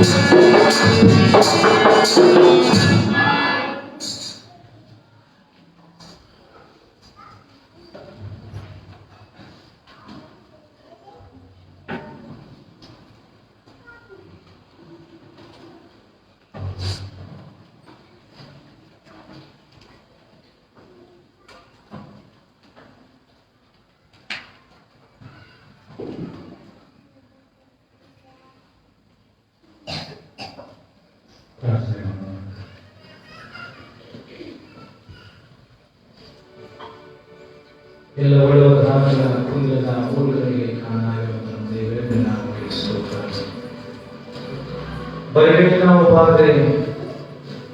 Thank you. ಪ್ರಾರ್ಥನೆ ಮಾಡೋಣ. ಎಲ್ಲ ಒಳ್ಳೆಯ ರಾಮನ ಕುಂದದ ಮೂಲಗಳಿಗೆ ಕಾರಣವಾಗಿರುವಂತಹ ದೇವರೇ ನಾವು ಸ್ತೋತ್ರ. ಬರಬೇಕು ನಾವು ಬಾದ್ರೆ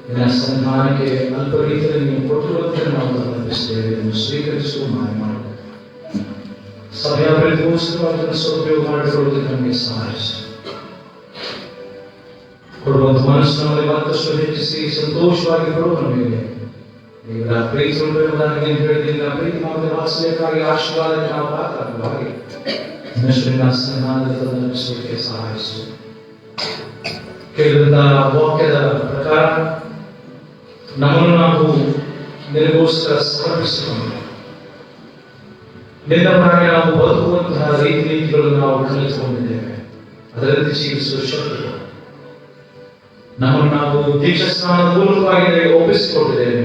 ನಿನ್ನ ಸನ್ಮಾನಕ್ಕೆ ಅಲ್ಪ ರೀತಿಯಲ್ಲಿ ನೀವು ಕೊಟ್ಟಿರುವಂತೆ ನಾವು ಗಮನಿಸ್ತೇವೆ. ಇದನ್ನು ಸ್ವೀಕರಿಸುವ ಮಾಡಿ ಸಭೆಯ ಅಭಿವೃದ್ಧಿಗೋಸ್ಕರ ಸದುಪಯೋಗ ಮಾಡಿಕೊಳ್ಳುವುದಕ್ಕೆ ನಮಗೆ ಸಹಾಯಿಸಿ. ಕೊಡುವಂತ ಮನಸ್ಸಿನಲ್ಲಿ ಮತ್ತಷ್ಟು ಹೆಚ್ಚಿಸಿ ಸಂತೋಷವಾಗಿ ಕೊಡುವ ಮೇಲೆ ಈಗ ಪ್ರೀತಿ ಉಂಟು ಎಂಬುದಾಗಿ ಹೇಳಿದಿಂದ ಪ್ರೀತಿ ಮತ್ತು ವಾತ್ಸಲ್ಯಕ್ಕಾಗಿ ಆಶೀರ್ವಾದಕ್ಕೆ ನಾವು ಪಾತ್ರರಾಗುವ ಹಾಗೆ ಇನ್ನಷ್ಟು ನಿನ್ನ ಸನ್ಮಾನದ ನಡೆಸುವುದಕ್ಕೆ ಸಹಾಯಿಸು. ಕೇಳಿದಂತ ವಾಕ್ಯದ ಪ್ರಕಾರ ನಮ್ಮನ್ನು ನಾವು ನಿನಗೋಸ್ಕರ ಸಮರ್ಪಿಸಿಕೊಂಡು ನಿನ್ನ ಪರವಾಗಿ ನಾವು ಬದುಕುವಂತಹ ರೀತಿ ನೀತಿಗಳನ್ನು ನಾವು ಕಲಿತುಕೊಂಡಿದ್ದೇವೆ. ಅದರಂತೆ ಜೀವಿಸುವ ಶಕ್ತಿಗಳು ನಮ್ಮನ್ನು ನಾವು ದೀಕ್ಷಾಸ್ನಾನದ ಮೂಲಕವಾಗಿ ಒಪ್ಪಿಸಿಕೊಂಡಿದ್ದೇವೆ.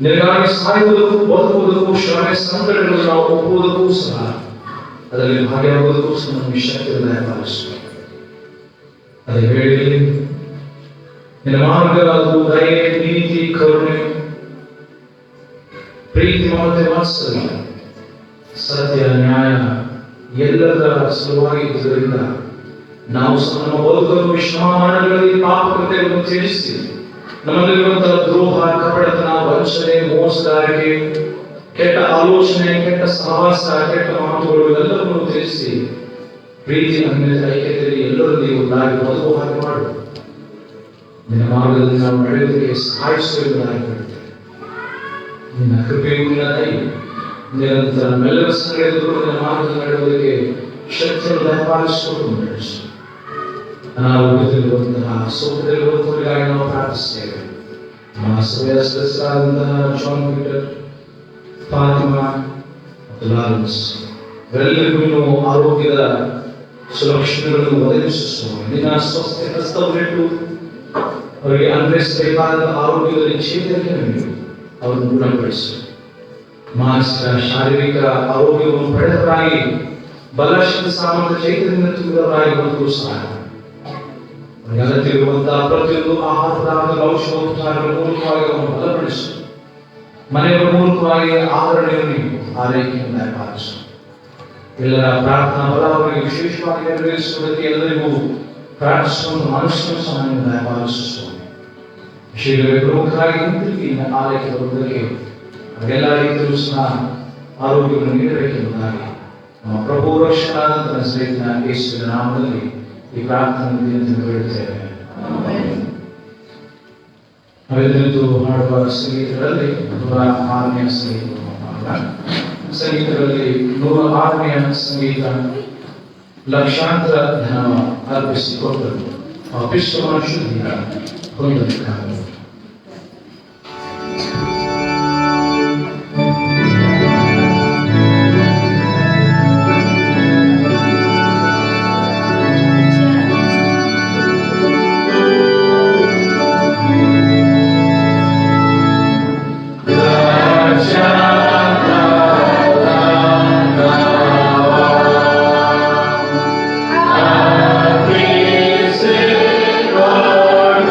ನಿನಗಾಗಿ ಸಾಯುವುದಕ್ಕೂ ಬದುಕುವುದಕ್ಕೂ ಶ್ರಮೆ ಸಂಕಟಗಳನ್ನು ನಾವು ಒಪ್ಪುವುದಕ್ಕೂ ಸಹ ಅದರಲ್ಲಿ ಭಾಗಿಯಾಗುವುದಕ್ಕೂ ಸಹ ನಮಗೆ ಶಕ್ತಿಯನ್ನು ಪಾಲಿಸು. ಅದೇ ವೇಳೆಯಲ್ಲಿ ನಿನ್ನ ಮಾರ್ಗ ಅದು ದಯೆ, ನೀತಿ, ಕರುಣೆ, ಪ್ರೀತಿ, ಮಮತೆ, ವಾತ್ಸಲ್ಯ, ಸತ್ಯ, ನ್ಯಾಯ ಎಲ್ಲದರ ಸಲುವಾಗಿ ಇರುವುದರಿಂದ ನಾವು ಸಹ ನಮ್ಮ ಬದುಕನ್ನು ವಿಶ್ವಾಮರಣಗಳಲ್ಲಿ ಪಾಪಕೃತ್ಯಗಳನ್ನು ತ್ಯಜಿಸಿ ನಮ್ಮಲ್ಲಿರುವಂತಹ ದ್ರೋಹ, ಕಪಟತನ, ವಂಚನೆ, ಮೋಸಗಾರಿಕೆ, ಕೆಟ್ಟ ಆಲೋಚನೆ, ಕೆಟ್ಟ ಸಹವಾಸ, ಕೆಟ್ಟ ಮಾತುಗಳು ಎಲ್ಲವನ್ನೂ ತ್ಯಜಿಸಿ ಪ್ರೀತಿ ಅನ್ಯದ ಐಕ್ಯತೆಯಲ್ಲಿ ಎಲ್ಲರೊಂದಿಗೆ ಒಂದಾಗಿ ಬದುಕುವ ಹಾಗೆ ಮಾಡು. ನಿನ್ನ ಮಾರ್ಗದಲ್ಲಿ ನಾವು ನಡೆಯುವುದಕ್ಕೆ ಸಹಾಯಿಸುವುದಾಗಿ ಬಿಡುತ್ತೇವೆ. ನಿನ್ನ ಕೃಪೆಯು ನಿನ್ನ ದಯೆ ನಿರಂತರ ನಮ್ಮೆಲ್ಲರ ಸಂಗಡಿಯೂ ನಿನ್ನ ಮಾರ್ಗದಲ್ಲಿ ನಡೆಯುವುದಕ್ಕೆ ಶಕ್ತಿಯನ್ನು ದಯಪಾಲಿಸಿಕೊಂಡು ನಡೆಸು. ಅನಾರೋಗ್ಯದಲ್ಲಿರುವಂತಹ ಸೋಂಕಿನಲ್ಲಿರುವಂತವರಿಗಾಗಿ ನಾವು ಪ್ರಾರ್ಥಿಸ್ತೇವೆ. ನಮ್ಮ ಸಭೆಯ ಸದಸ್ಯರಾದಂತಹ ಜಾನ್ ಪೀಟರ್, ಫಾತಿಮಾ ಮತ್ತು ಲಾರೆನ್ಸ್ ಇವರೆಲ್ಲರಿಗೂ ಆರೋಗ್ಯದ ಸುರಕ್ಷತೆಗಳನ್ನು ಒದಗಿಸು. ನಿನ್ನ ಸ್ವಸ್ಥ ಹಸ್ತವನ್ನಿಟ್ಟು ಅವರಿಗೆ ಅನ್ವಯಿಸಬೇಕಾದ ಆರೋಗ್ಯದಲ್ಲಿ ಚೇತರಿಕೆ ನೀಡಿ ಅವರನ್ನು ಗುಣಪಡಿಸು. ಮಾನಸಿಕ, ಶಾರೀರಿಕ ಆರೋಗ್ಯವನ್ನು ಪಡೆದವರಾಗಿ ಬಲಶಕ್ತಿ, ಸಾಮರ್ಥ್ಯ, ಚೈತನ್ಯ ತುಂಬಿದವರಾಗಿ ಬದುಕಲು ಸಹಾಯ ಅಗತ್ಯವಿರುವಂತಹ ಪ್ರತಿಯೊಂದು ಆಹಾರ ಪದಾರ್ಥ, ಔಷಧೋಪಚಾರಗಳ ಮೂಲಕವಾಗಿ ಅವರನ್ನು ಬಲಪಡಿಸು. ಮನೆಗಳ ಮೂಲಕವಾಗಿ ಆದರಣೆಯನ್ನು ನೀಡು, ಆರೈಕೆಯನ್ನು ದಯಪಾಲಿಸು. ಎಲ್ಲರ ಪ್ರಾರ್ಥನಾ ಬಲ ಅವರಿಗೆ ವಿಶೇಷವಾಗಿ ನೆರವೇರಿಸುವುದಕ್ಕೆ ಎಲ್ಲರಿಗೂ ಪ್ರಾರ್ಥಿಸುವಂತ ಮನಸ್ಸನ್ನು ಸಹ ದಯಪಾಲಿಸು. ಶೀಘ್ರವೇ ಪ್ರಮುಖರಾಗಿ ಹಿಂತಿರುಗಿ ಆರೈಕೆ ಬರುವುದಕ್ಕೆ ಎಲ್ಲ ರೀತಿಯಲ್ಲೂ ಸಹ ಆರೋಗ್ಯವನ್ನು ನೀಡಬೇಕೆಂಬುದಾಗಿ ನಮ್ಮ ಪ್ರಭು ರಕ್ಷಣಾದ ಸಹಿತ ಯೇಸುವಿನ ನಾಮದಲ್ಲಿ ಈ ಪ್ರಾರ್ಥನೆಯನ್ನು ಬೇಡುತ್ತೇವೆ. ನಾವೆಲ್ಲರೂ ಹಾಡುವ ಸಂಗೀತಗಳಲ್ಲಿ 106ನೇ ಸಂಗೀತಗಳಲ್ಲಿ 106ನೇ ಸಂಗೀತ ಲಕ್ಷಾಂತರ ಧನ ಅರ್ಪಿಸಿಕೊಟ್ಟರು ವಿಶ್ವ ಶುದ್ಧಿಯ ಹೊಂದಬೇಕಾದ Praise the Lord.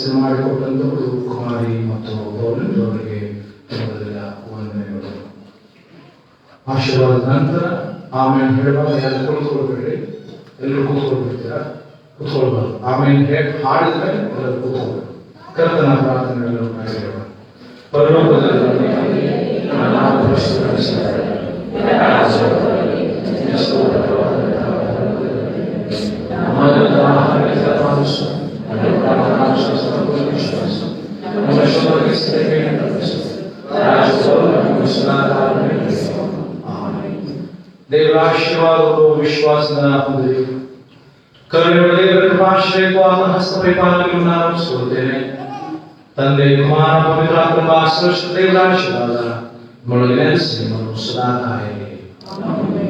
ವ್ಯವಸ್ಥೆ ಮಾಡಿಕೊಟ್ಟಂತವರು ಕುಮಾರಿ ಮತ್ತು ಅವರಿಗೆ ಮೊದಲ ವಂದನೆಗಳು. ಆಶೀರ್ವಾದ ನಂತರ ಆಮೇಲೆ ಹೇಳುವಾಗ ಯಾರು ಕುಳಿತುಕೊಳ್ಬೇಡ್ರಿ, ಎಲ್ಲರೂ ಕೂತ್ಕೊಳ್ಬಿಡ್ತೀರಾ, ಕೂತ್ಕೊಳ್ಬಾರ್ದು. ಆಮೇಲೆ ಹಾಡಿದ್ರೆ ಎಲ್ಲರೂ ಕೂತ್ಕೊಳ್ಬೇಕು. ಕರ್ತನ ಪ್ರಾರ್ಥನೆಗಳನ್ನು ಮಾಡಿರೋಣ. ಪರಲೋಕದಲ್ಲಿ ನಮ್ಮ ಪರಿಶುದ್ಧರಿಸಿದ್ದಾರೆ. ದೇವರ ಆಶೀರ್ವಾದವು ವಿಶ್ವಾಸದ ಹೊಂದಿರಿ. ಕರುಣೆಯ ದೇವರ ಕೃಪಾಶ್ರಯವಾದ ಹಸ್ತಪರಿಪಾಲನೆಯನ್ನು ನಾನು ಅರ್ಪಿಸುತ್ತೇನೆ. ತಂದೆ, ಕುಮಾರ, ಪವಿತ್ರಾತ್ಮ ಶ್ರೇಷ್ಠ ದೇವರ ಆಶೀರ್ವಾದ ಮೊಳಗೆ ನೆಲೆಸಿ ಸದಾ ಕಾಯಲಿ.